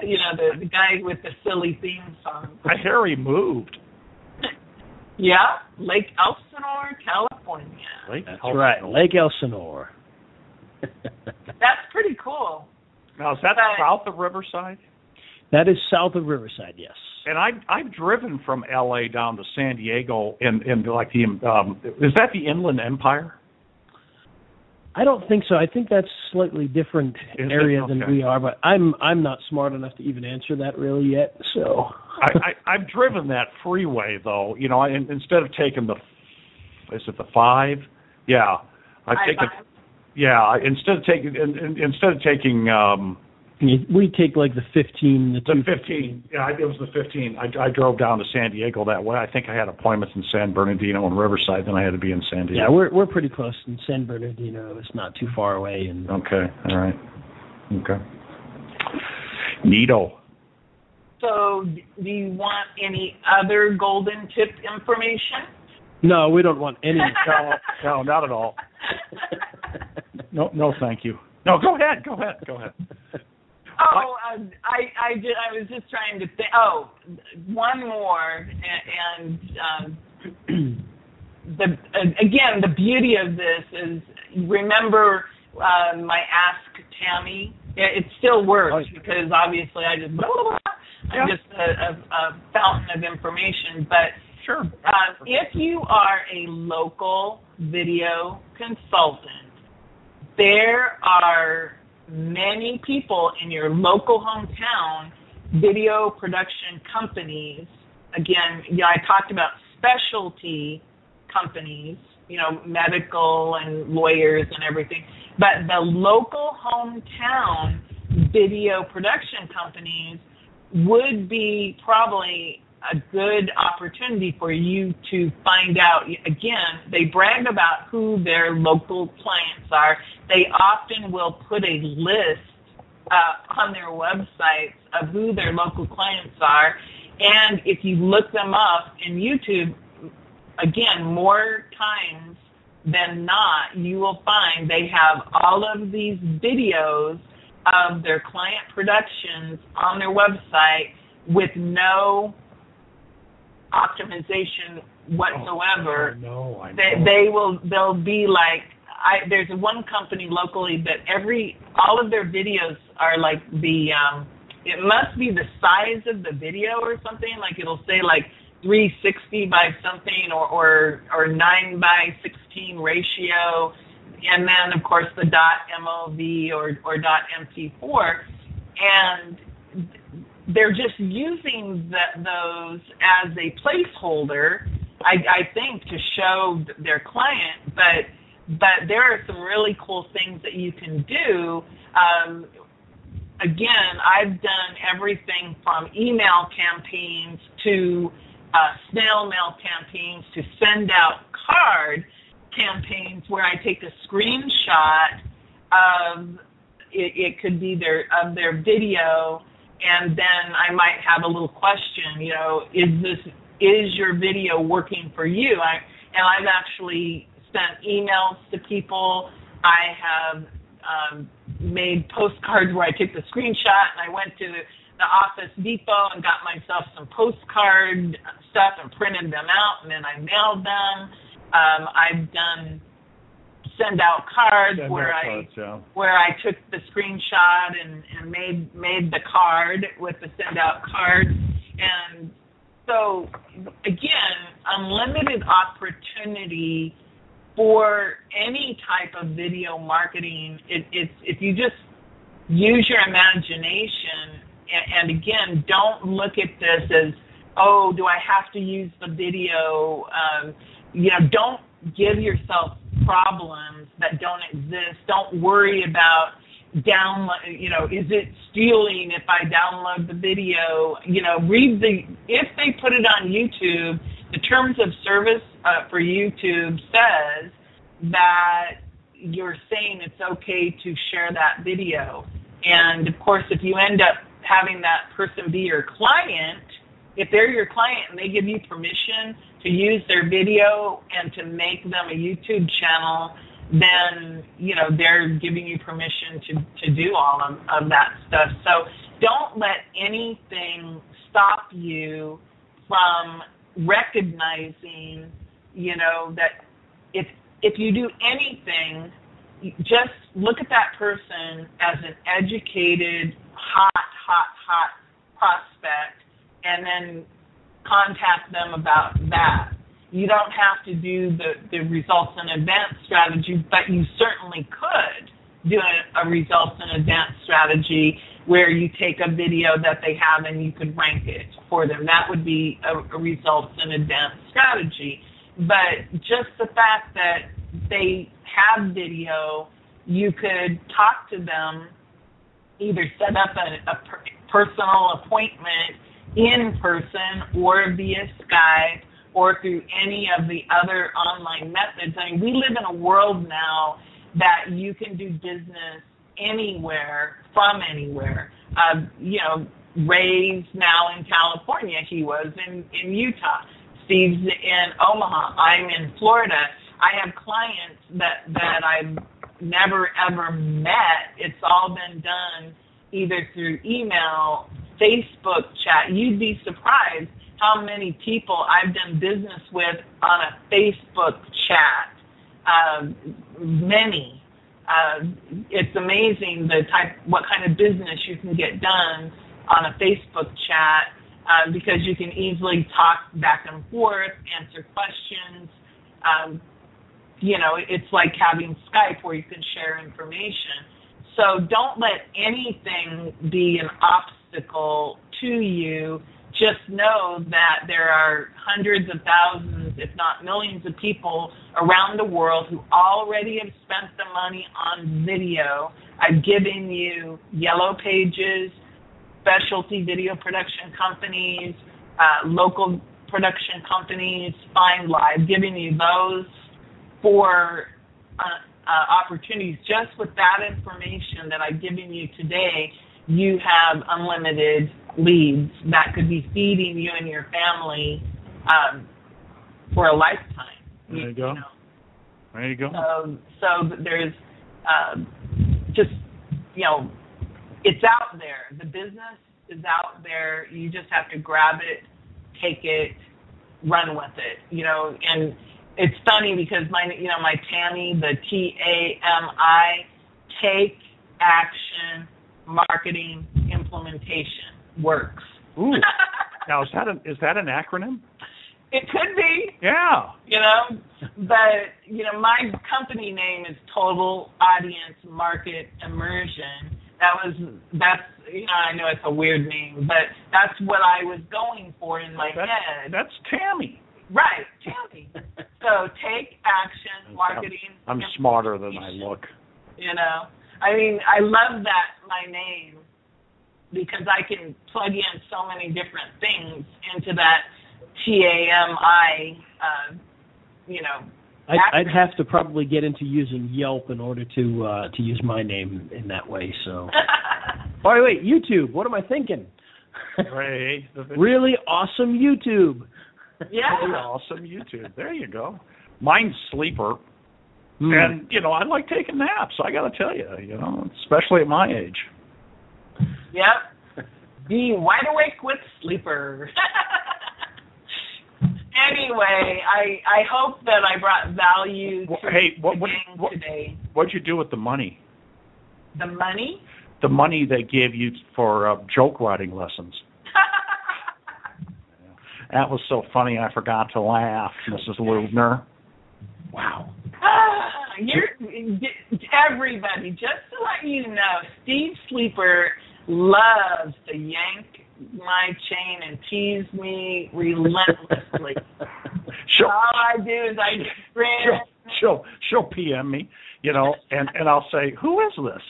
The guy with the silly theme song. I hear he moved. Yeah, Lake Elsinore, California. That's right, Lake Elsinore. That's pretty cool. Now, is that south of Riverside? That is south of Riverside, yes. And I've driven from L.A. down to San Diego in like the is that the Inland Empire? I don't think so. I think that's slightly different area than we are, but I'm not smart enough to even answer that really yet. So I've driven that freeway though. Instead of taking the 5? Yeah, I've taken. Yeah, instead of taking. We take like the 15, the 15. Yeah, it was the 15. I drove down to San Diego that way. I think I had appointments in San Bernardino and Riverside. Then I had to be in San Diego. Yeah, we're pretty close in San Bernardino. It's not too far away. Okay, all right. Okay. Neato. So, do you want any other golden tip information? No, we don't want any. No, not at all. No, thank you. No, go ahead. Oh, I was just trying to think. Oh, one more, and the beauty of this is, remember my Ask Tami? It still works because obviously I'm just a fountain of information. But sure, if you are a local video consultant, there are many people in your local hometown, video production companies. Again, I talked about specialty companies, medical and lawyers and everything. But the local hometown video production companies would be probably a good opportunity for you to find out. Again, they brag about who their local clients are. They often will put a list on their websites of who their local clients are. And if you look them up in YouTube, again, more times than not, you will find they have all of these videos of their client productions on their website with no optimization whatsoever. They'll be like, there's one company locally that all of their videos are like it must be the size of the video or something, like it'll say like 360 by something or 9:16 ratio, and then of course the .mov or .mp4, and they're just using those as a placeholder, I think, to show their client. But there are some really cool things that you can do. Again, I've done everything from email campaigns to snail mail campaigns to send out card campaigns where I take a screenshot of it could be their video, and then I might have a little question, is your video working for you? I've actually sent emails to people. I have made postcards where I took the screenshot and I went to the Office Depot and got myself some postcard stuff and printed them out, and then I mailed them. I've done send out cards where I took the screenshot and made the card with the send out card. And so again, unlimited opportunity for any type of video marketing. It's if you just use your imagination, and again, don't look at this as, oh, do I have to use the video? Don't give yourself problems that don't exist. Don't worry about download. Is it stealing if I download the video? If they put it on YouTube, the terms of service for YouTube says that you're saying it's okay to share that video. And of course, if you end up having that person be your client, if they're your client and they give you permission to use their video and to make them a YouTube channel, then, they're giving you permission to do all of that stuff. So don't let anything stop you from recognizing, that if you do anything, just look at that person as an educated, hot prospect, and then contact them about that. You don't have to do the results and events strategy, but you certainly could do a results and events strategy where you take a video that they have and you could rank it for them. That would be a results and events strategy. But just the fact that they have video, you could talk to them, either set up a personal appointment in person or via Skype or through any of the other online methods. I mean, we live in a world now that you can do business anywhere, from anywhere. Ray's now in California. He was in Utah. Steve's in Omaha. I'm in Florida. I have clients that I've never, ever met. It's all been done either through email, Facebook chat. You'd be surprised how many people I've done business with on a Facebook chat. Many. It's amazing what kind of business you can get done on a Facebook chat because you can easily talk back and forth, answer questions. It's like having Skype where you can share information. So don't let anything be an obstacle to you. Just know that there are hundreds of thousands, if not millions of people around the world who already have spent the money on video. I've given you Yellow Pages, specialty video production companies, local production companies, Find Live, giving you those for opportunities. Just with that information that I've given you today, you have unlimited leads that could be feeding you and your family for a lifetime. There you go. There you go. So there's it's out there. The business is out there. You just have to grab it, take it, run with it. And it's funny because my Tami, the TAMI, take action marketing implementation works. Ooh. Now is that an acronym? It could be. Yeah. But my company name is Total Audience Market Immersion. That's I know it's a weird name, but that's what I was going for in my head. That's Tami. Right, Tami. So take action marketing. I'm smarter than I look. I love that my name because I can plug in so many different things into that TAMI. I'd have to probably get into using Yelp in order to use my name in that way. So, wait, YouTube. What am I thinking? Ray, really awesome YouTube. Yeah, really awesome YouTube. There you go. Mine's Sleeper. And, I like taking naps, I got to tell you, especially at my age. Yep. Be wide awake with sleeper. Anyway, I hope that I brought value to the gang today. What'd you do with the money? The money? The money they gave you for joke writing lessons. That was so funny, I forgot to laugh, Mrs. Lubner. Wow. Everybody, just to let you know, Steve Sleeper loves to yank my chain and tease me relentlessly. All I do is I grin. She'll PM me, and I'll say, "Who is this?"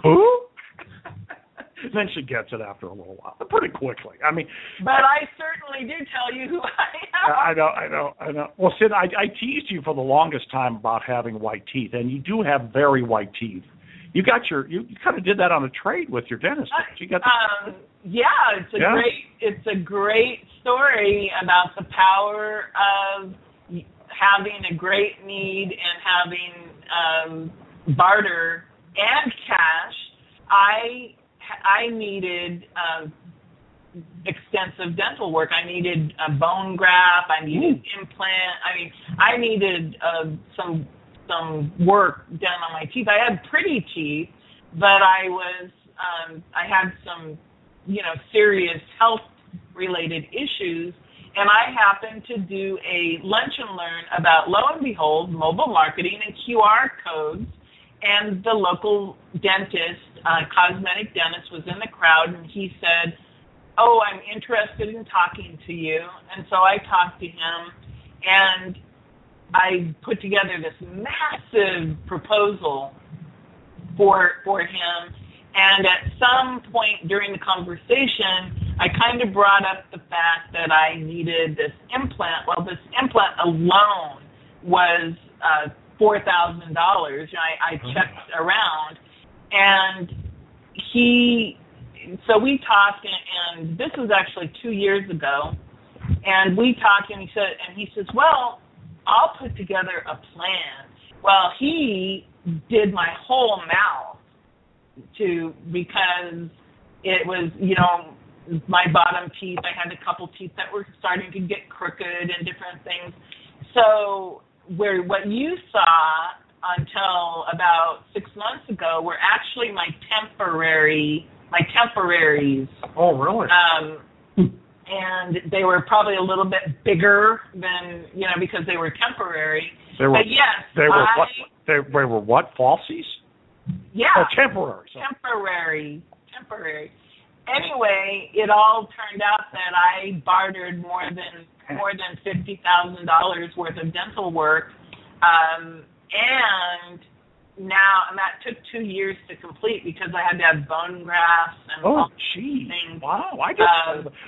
Who? Then she gets it after a little while, pretty quickly. But I certainly do tell you who I am. I know. Well, Sid, I teased you for the longest time about having white teeth, and you do have very white teeth. You kind of did that on a trade with your dentist. You got it's a great story about the power of having a great need and having barter and cash. I needed extensive dental work. I needed a bone graft. I needed implant. I needed some work done on my teeth. I had pretty teeth, but I had some, serious health-related issues, and I happened to do a lunch and learn about, lo and behold, mobile marketing and QR codes, and the local dentist, cosmetic dentist, was in the crowd, and he said, "Oh, I'm interested in talking to you." And so I talked to him, and I put together this massive proposal for him. And at some point during the conversation, I kind of brought up the fact that I needed this implant. Well, this implant alone was $4,000. I checked around, and so we talked, and this was actually 2 years ago, and we talked, and he says, "Well, I'll put together a plan." Well, he did my whole mouth because it was, my bottom teeth. I had a couple teeth that were starting to get crooked and different things. So what you saw until about 6 months ago were actually my temporaries. Oh, really? And they were probably a little bit bigger than, because they were temporary. But yes, they were what? Falsies? Yeah. Oh, temporary. Temporary. Anyway, it all turned out that I bartered more than $50,000 worth of dental work, and that took 2 years to complete because I had to have bone grafts and all things. Wow!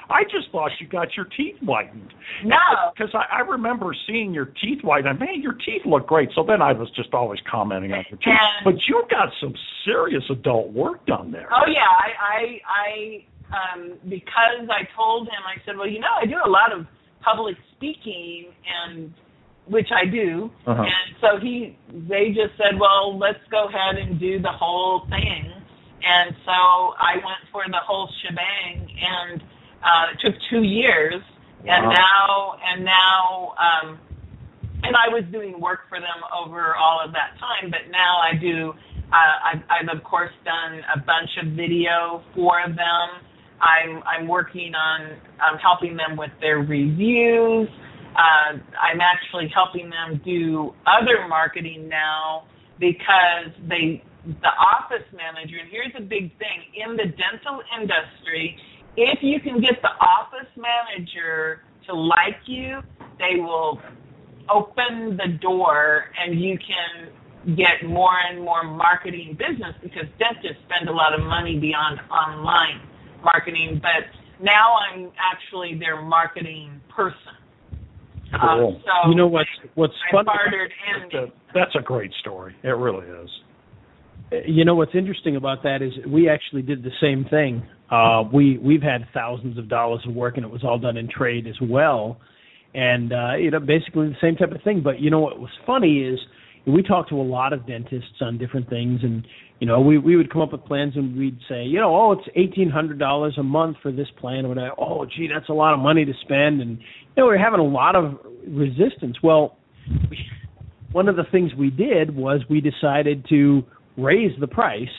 I just thought you got your teeth whitened. No, because I remember seeing your teeth whitened. Man, your teeth look great. So then I was just always commenting on your teeth. But you got some serious adult work done there. Oh yeah, I because I told him, I said, well, I do a lot of public speaking, and which I do, and so they just said, well, let's go ahead and do the whole thing, and so I went for the whole shebang, and it took 2 years, and now, and I was doing work for them over all of that time, but now I do. I've of course done a bunch of video for them. I'm working on helping them with their reviews. I'm actually helping them do other marketing now because the office manager, and here's a big thing, in the dental industry, if you can get the office manager to like you, they will open the door and you can get more and more marketing business because dentists spend a lot of money beyond online marketing, but now I'm actually their marketing person. Cool. So what's fun? That's a great story. It really is. What's interesting about that is we actually did the same thing. We've had thousands of dollars of work, and it was all done in trade as well. And, basically the same type of thing. But, what was funny is we talked to a lot of dentists on different things, and, we would come up with plans and we'd say, it's $1,800 a month for this plan. And gee, that's a lot of money to spend. And, we're having a lot of resistance. Well, one of the things we did was we decided to raise the price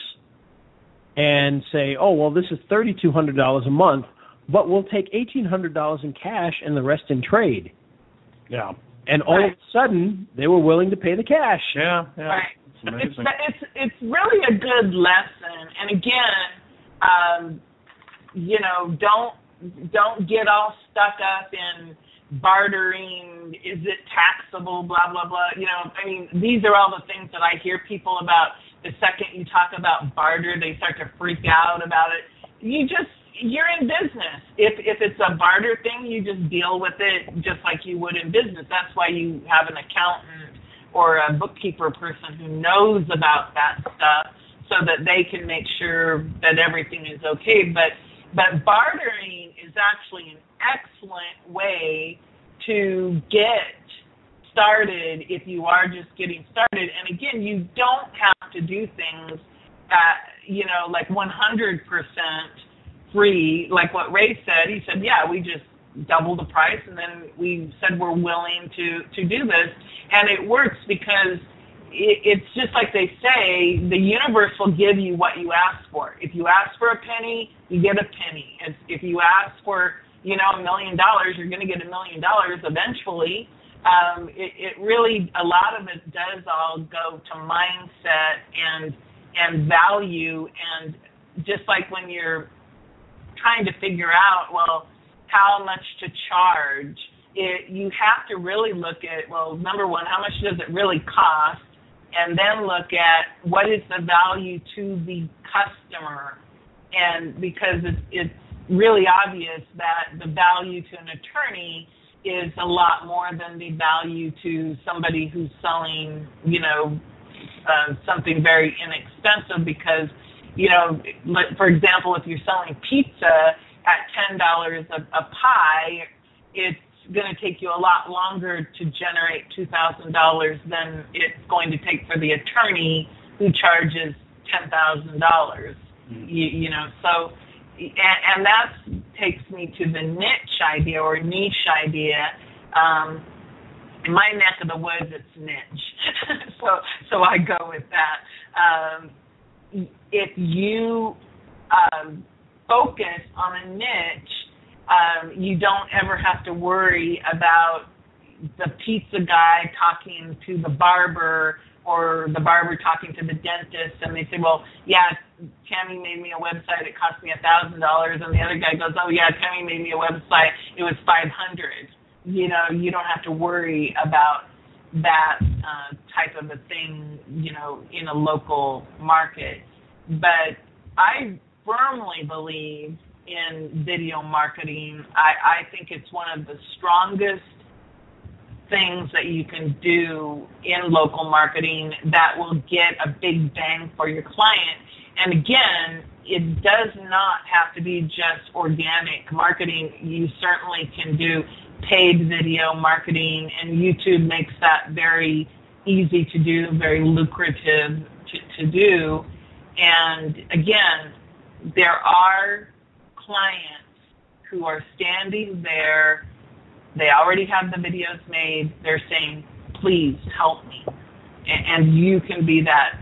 and say, this is $3,200 a month, but we'll take $1,800 in cash and the rest in trade. Yeah. And all of a sudden, they were willing to pay the cash. Yeah. Right. It's amazing. It's really a good lesson. And again, don't get all stuck up in bartering. Is it taxable? Blah blah blah. These are all the things that I hear people about. The second you talk about barter, they start to freak out about it. You're in business. If it's a barter thing, you just deal with it just like you would in business. That's why you have an accountant or a bookkeeper person who knows about that stuff so that they can make sure that everything is okay. But bartering is actually an excellent way to get started if you are just getting started. And again, you don't have to do things at, like 100% free, like what Ray said. He said, we just doubled the price, and then we said we're willing to do this. And it works because it's just like they say, the universe will give you what you ask for. If you ask for a penny, you get a penny. If you ask for, $1 million, you're going to get $1 million eventually. It really, a lot of it does all go to mindset and value. And just like when you're trying to figure out, how much to charge, you have to really look at, number one, how much does it really cost? And then look at what is the value to the customer. And because it's really obvious that the value to an attorney is a lot more than the value to somebody who's selling, something very inexpensive, because, for example, if you're selling pizza at $10 a pie, it's going to take you a lot longer to generate $2,000 than it's going to take for the attorney who charges $10,000. So, and that takes me to the niche idea or niche idea. In my neck of the woods, it's niche. so I go with that. If you focus on a niche, you don't ever have to worry about the pizza guy talking to the barber or the barber talking to the dentist, and they say, Tami made me a website, it cost me $1,000, and the other guy goes, Tami made me a website, it was $500. You don't have to worry about that type of a thing, in a local market. But I firmly believe in video marketing. I think it's one of the strongest things that you can do in local marketing that will get a big bang for your client. And again, it does not have to be just organic marketing. You certainly can do paid video marketing, and YouTube makes that very easy to do, very lucrative to do. And again, there are clients who are standing there. They already have the videos made. They're saying, please help me. And you can be that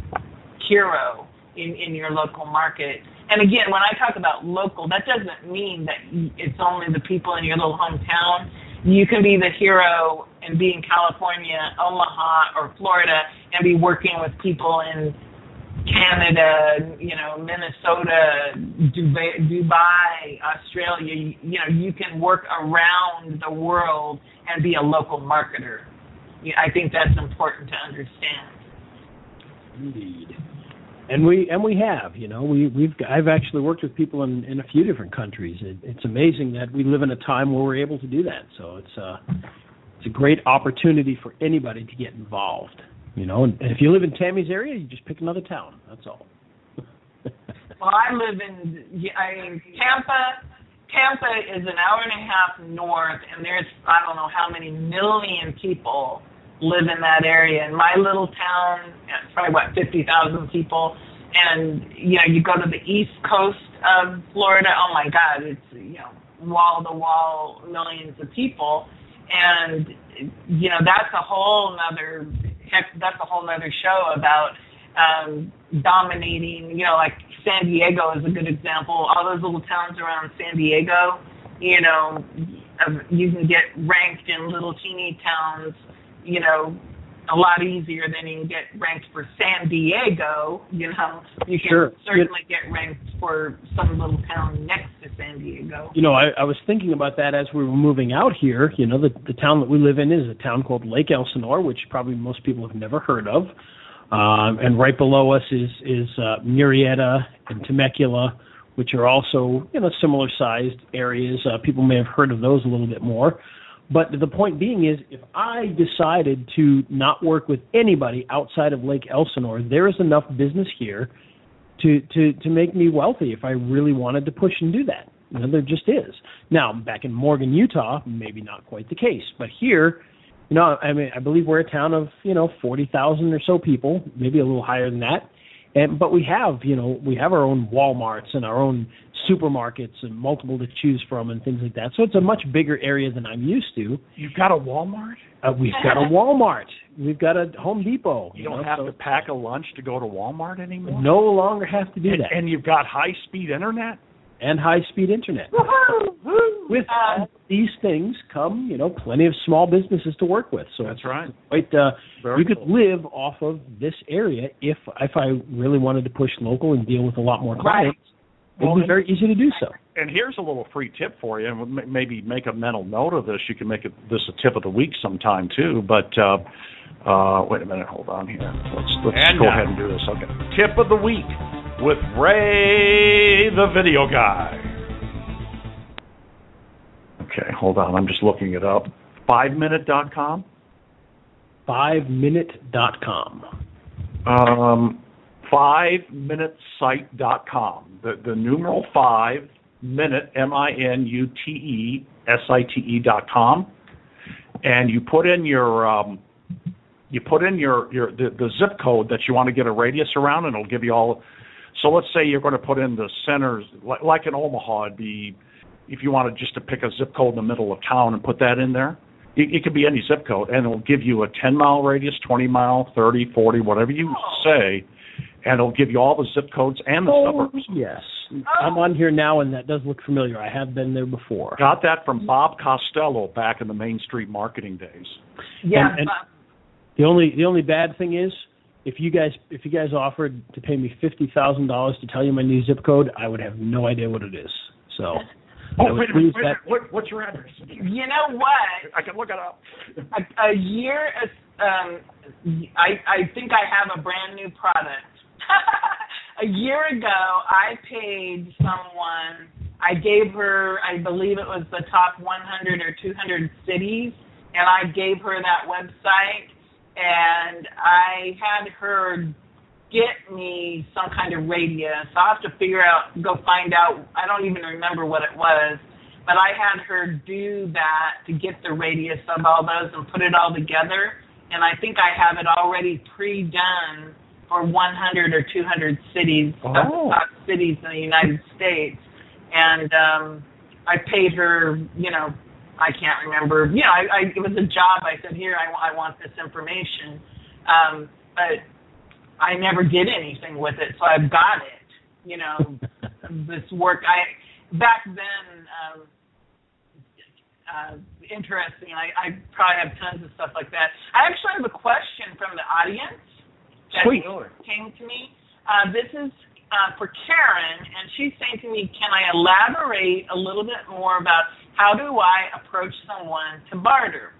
hero in your local market. And again, when I talk about local, that doesn't mean that it's only the people in your little hometown. You can be the hero and be in California, Omaha, or Florida and be working with people in Canada, Minnesota, Dubai, Australia. You can work around the world and be a local marketer. I think that's important to understand. Indeed. And we have, I've actually worked with people in a few different countries. It's amazing that we live in a time where we're able to do that. So it's a great opportunity for anybody to get involved. And if you live in Tami's area, you just pick another town. That's all. Well, I live in Tampa, Tampa is an hour and a half north, and there's, I don't know how many million people live in that area. In my little town, it's probably, 50,000 people. And, you go to the east coast of Florida, oh, my God, it's, wall-to-wall millions of people. And, that's a whole nother show about dominating, like San Diego is a good example. All those little towns around San Diego, you can get ranked in little teeny towns, a lot easier than you can get ranked for San Diego. You can certainly get ranked for some little town next to San Diego. I was thinking about that as we were moving out here. The town that we live in is a town called Lake Elsinore, which probably most people have never heard of. And right below us is Murrieta and Temecula, which are also, similar-sized areas. People may have heard of those a little bit more. But the point being is, if I decided to not work with anybody outside of Lake Elsinore, there is enough business here to make me wealthy if I really wanted to push and do that. There just is. Now, back in Morgan, Utah, maybe not quite the case. But here, I believe we're a town of, 40,000 or so people, maybe a little higher than that. But we have our own Walmarts and our own supermarkets and multiple to choose from and things like that. So it's a much bigger area than I'm used to. You've got a Walmart? We've got a Walmart. We've got a Home Depot. You don't have to pack a lunch to go to Walmart anymore? No longer have to do that. And you've got high-speed internet? And high-speed internet. With these things come, plenty of small businesses to work with. So that's right. You could live off of this area if I really wanted to push local and deal with a lot more clients. It would be very easy to do so. And here's a little free tip for you, and maybe make a mental note of this. You can make this a tip of the week sometime too. But wait a minute, hold on here. Let's go ahead and do this. Okay, tip of the week with Ray, the video guy. Okay, hold on. I'm just looking it up. 5minute.com? 5minute.com. 5minutesite.com. The numeral 5 minute MINUTESITE.com, and you put in the zip code that you want to get a radius around, and it'll give you all. So let's say you're going to put in the centers, like in Omaha, it'd be, if you wanted just to pick a zip code in the middle of town and put that in there, it could be any zip code, and it'll give you a 10-mile radius, 20-mile, 30, 40, whatever you say, and it'll give you all the zip codes and the suburbs. Yes. I'm on here now, and that does look familiar. I have been there before. Got that from Bob Costello back in the Main Street marketing days. Yeah. And the only bad thing is, if you guys offered to pay me $50,000 to tell you my new zip code, I would have no idea what it is. So. Wait a minute. What's your address? You know what? I can look it up. A year, I think I have a brand new product. A year ago, I paid someone, I gave her, I believe it was the top 100 or 200 cities, and I gave her that website, and I had her get me some kind of radius. I'll have to go find out. I don't even remember what it was, but I had her do that to get the radius of all those and put it all together, and I think I have it already pre-done for 100 or 200 cities, top cities in the United States. And I paid her, I can't remember. It was a job. I said, here, I want this information. But I never did anything with it, so I've got it. This work. Back then, interesting. I probably have tons of stuff like that. I actually have a question from the audience. Sweet. Came to me. This is for Karen, and she's saying to me, can I elaborate a little bit more about how do I approach someone to barter?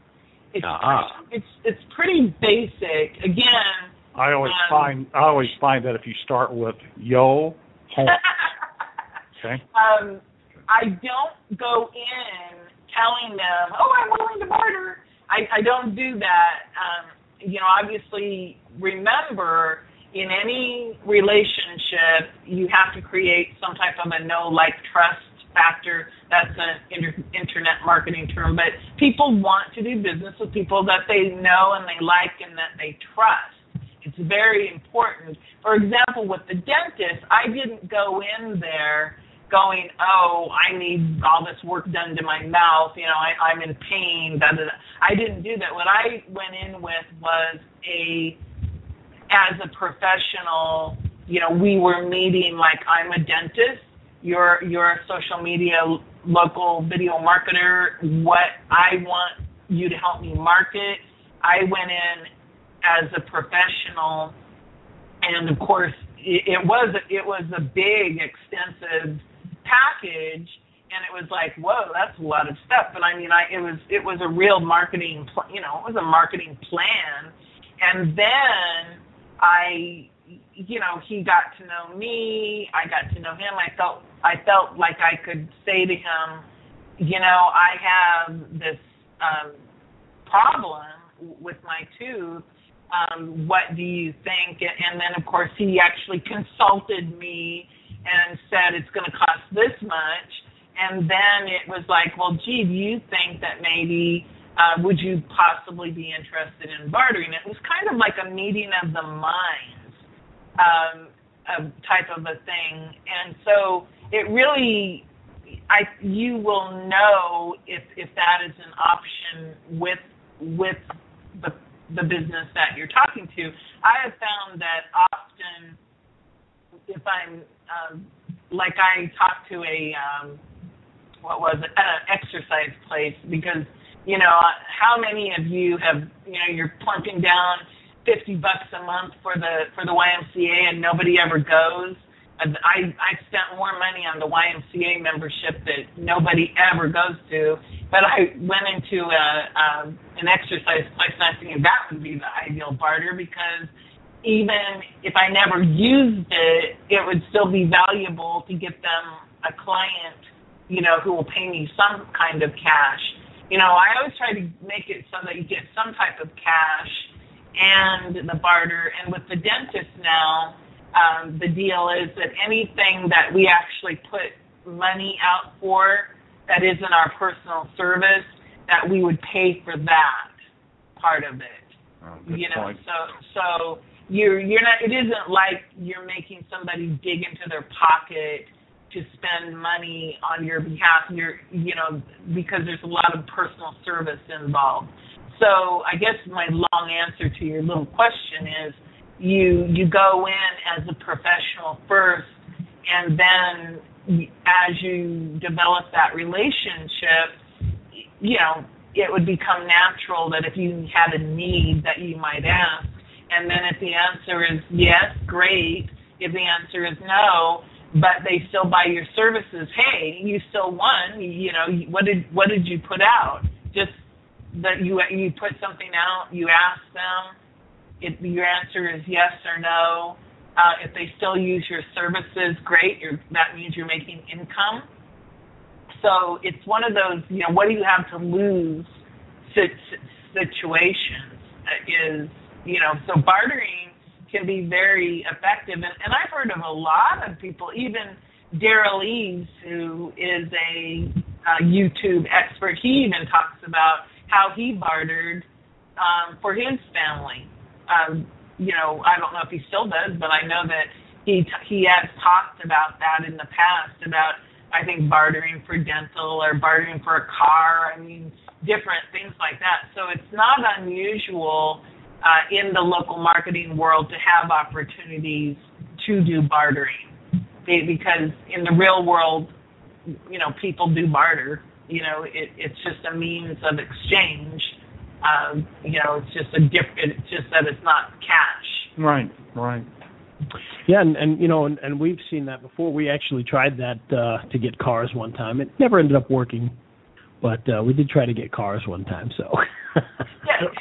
It's pretty basic. Again, I always find that if you start with yo, home. Okay. I don't go in telling them, I'm willing to barter. I don't do that. Obviously, remember, in any relationship, you have to create some type of a know, like, trust factor. That's an internet marketing term. But people want to do business with people that they know and they like and that they trust. It's very important. For example, with the dentist, I didn't go in there going, oh, I need all this work done to my mouth, I'm in pain, I didn't do that. What I went in with was as a professional, we were meeting like, I'm a dentist, you're a social media local video marketer, what I want you to help me market. I went in as a professional, and of course, it was a big, extensive package, and it was like, whoa, that's a lot of stuff. But I mean, it was a real marketing, it was a marketing plan. And then he got to know me, I got to know him. I felt like I could say to him, I have this problem with my tooth. What do you think? And then, of course, he actually consulted me and said it's going to cost this much. And then it was like, well, gee, do you think that maybe would you possibly be interested in bartering? It was kind of like a meeting of the minds type of a thing. And so it really, you will know if that is an option with the business that you're talking to. I have found that often, if I'm like I talked to an exercise place, because how many of you have you're plunking down $50 a month for the YMCA and nobody ever goes. I spent more money on the YMCA membership that nobody ever goes to, but I went into an exercise place and I think that would be the ideal barter, because even if I never used it, it would still be valuable to get them a client, who will pay me some kind of cash. I always try to make it so that you get some type of cash and the barter. And with the dentist now, the deal is that anything that we actually put money out for that isn't our personal service, that we would pay for that part of it. Oh, good point. So you're not. It isn't like you're making somebody dig into their pocket to spend money on your behalf. Because there's a lot of personal service involved. So I guess my long answer to your little question is, you go in as a professional first, and then as you develop that relationship, it would become natural that if you had a need that you might ask. And then if the answer is yes, great. If the answer is no, but they still buy your services, hey, you still won. What did you put out? Just that you put something out, you ask them. If your answer is yes or no, if they still use your services, great. That means you're making income. So it's one of those, what do you have to lose situations so bartering can be very effective. And I've heard of a lot of people, even Daryl Eves, who is a YouTube expert, he even talks about how he bartered for his family. I don't know if he still does, but I know that he has talked about that in the past, about, I think, bartering for dental or bartering for a car. I mean, different things like that. So it's not unusual in the local marketing world to have opportunities to do bartering, because in the real world, people do barter. It's just a means of exchange. It's just it's just that it's not cash. Right. Yeah, and we've seen that before. We actually tried that to get cars one time. It never ended up working, but we did try to get cars one time. So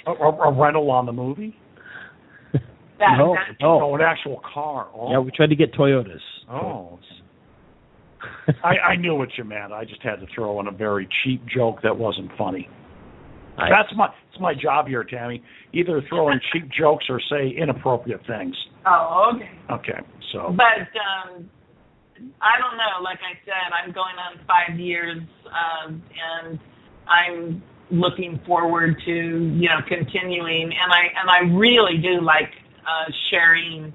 a rental on the movie? No, an actual car. Oh. Yeah, we tried to get Toyotas. Oh. I knew what you meant. I just had to throw in a very cheap joke that wasn't funny. It's my job here, Tami. Either throw in cheap jokes or say inappropriate things. Oh, okay. Okay, so. But I don't know. Like I said, I'm going on 5 years, and I'm looking forward to continuing. And I really do like sharing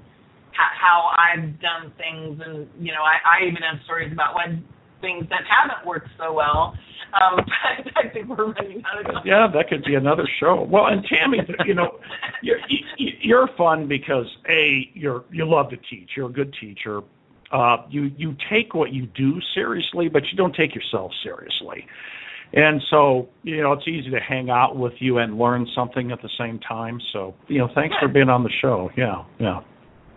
how I've done things, and I even have stories about when things that haven't worked so well. But I think we're running out of time. Yeah, that could be another show. Well, and Tami, you're fun because you love to teach. You're a good teacher. You take what you do seriously, but you don't take yourself seriously. And so, it's easy to hang out with you and learn something at the same time. So, thanks for being on the show. Yeah.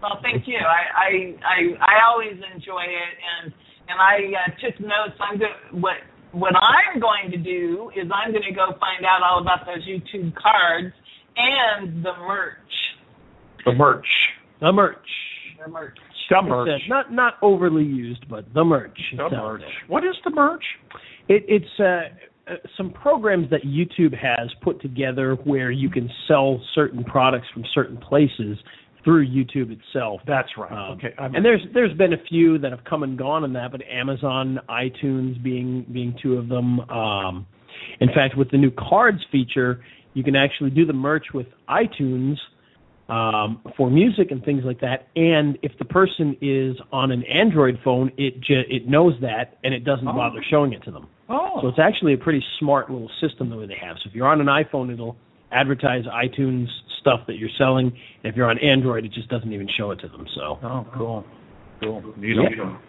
Well, thank you. I always enjoy it, and I took notes. What I'm going to do is I'm going to go find out all about those YouTube cards and the merch. The merch. Not overly used, but the merch. The merch. What is the merch? It's some programs that YouTube has put together where you can sell certain products from certain places through YouTube itself. That's right. Okay. And there's been a few that have come and gone in that, but Amazon, iTunes being two of them. In fact, with the new cards feature, you can actually do the merch with iTunes for music and things like that. And if the person is on an Android phone, it knows that and it doesn't bother showing it to them. Oh. So it's actually a pretty smart little system the way they have. So if you're on an iPhone, it'll advertise iTunes stuff that you're selling. And if you're on Android, it just doesn't even show it to them. So. Oh, cool. Yeah.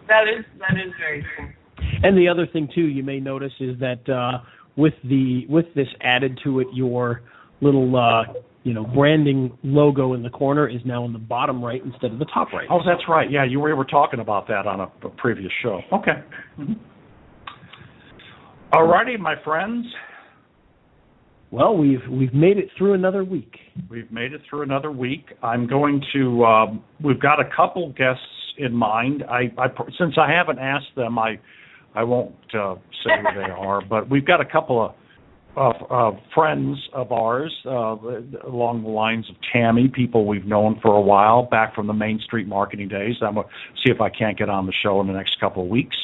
That is very cool. And the other thing too, you may notice is that with this added to it, your little branding logo in the corner is now in the bottom right instead of the top right. Oh, that's right. Yeah, we were talking about that on a previous show. Okay. Mm-hmm. All righty, my friends. Well, we've made it through another week. I'm going to. We've got a couple guests in mind. Since I haven't asked them, I won't say who they are. But we've got a couple of friends of ours along the lines of Tami, people we've known for a while, back from the Main Street marketing days. I'm going to see if I can't get on the show in the next couple of weeks.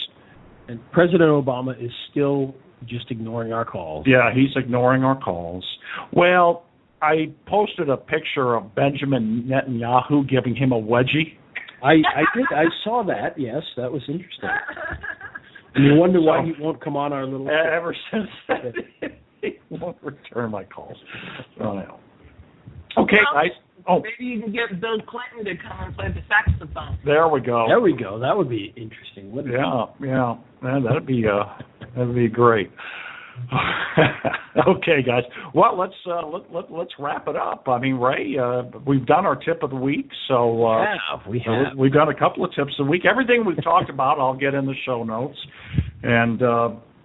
And President Obama is still just ignoring our calls. Yeah, he's ignoring our calls. Well, I posted a picture of Benjamin Netanyahu giving him a wedgie. I did. I saw that. Yes, that was interesting. And you wonder why he won't come on our little... Ever since then, he won't return my calls. Oh, no. Okay, guys. Oh. Maybe you can get Bill Clinton to come and play the saxophone. There we go. That would be interesting, wouldn't it? Yeah. That'd be great. Okay, guys. Well, let's wrap it up. I mean, Ray, we've done our tip of the week, so we have. We've done a couple of tips of the week. Everything we've talked about, I'll get in the show notes, and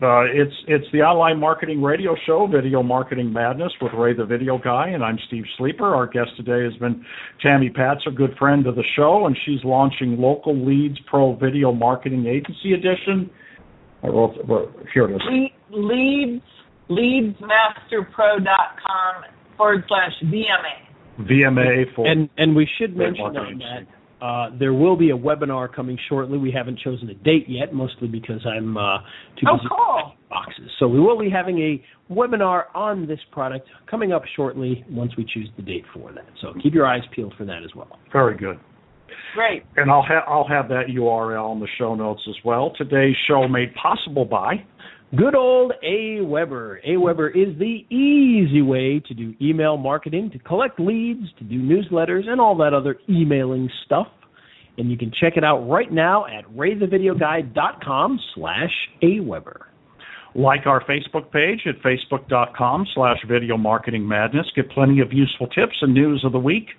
it's the online marketing radio show, Video Marketing Madness, with Ray the Video Guy, and I'm Steve Sleeper. Our guest today has been Tami Patzer, good friend of the show, and she's launching Local Leads Pro Video Marketing Agency Edition. Here it is. leadsmasterpro.com/VMA. VMA for... And we should mention on that, there will be a webinar coming shortly. We haven't chosen a date yet, mostly because I'm too busy with boxes. So we will be having a webinar on this product coming up shortly once we choose the date for that. So keep your eyes peeled for that as well. Very good. Great. And I'll have that URL in the show notes as well. Today's show made possible by good old AWeber. AWeber is the easy way to do email marketing, to collect leads, to do newsletters, and all that other emailing stuff. And you can check it out right now at raythevideoguy.com/AWeber. Like our Facebook page at facebook.com/Video Marketing Madness. Get plenty of useful tips and news of the week.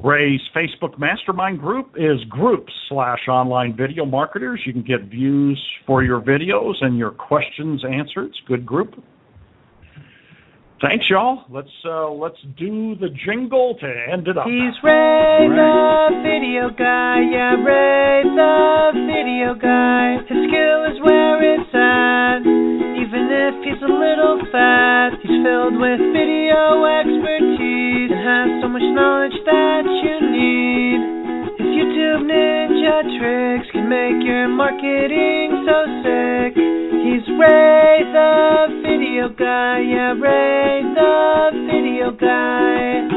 Ray's Facebook Mastermind group is groups/online video marketers. You can get views for your videos and your questions answered. It's a good group. Thanks, y'all. Let's do the jingle to end it up. He's Ray the Video Guy, yeah, Ray the Video Guy. His skill is where it's at, even if he's a little fat. He's filled with video expertise and has so much knowledge that you need. If you do YouTube ninja tricks can make your marketing so sick. He's Ray the Video Guy, yeah, Ray the Video Guy.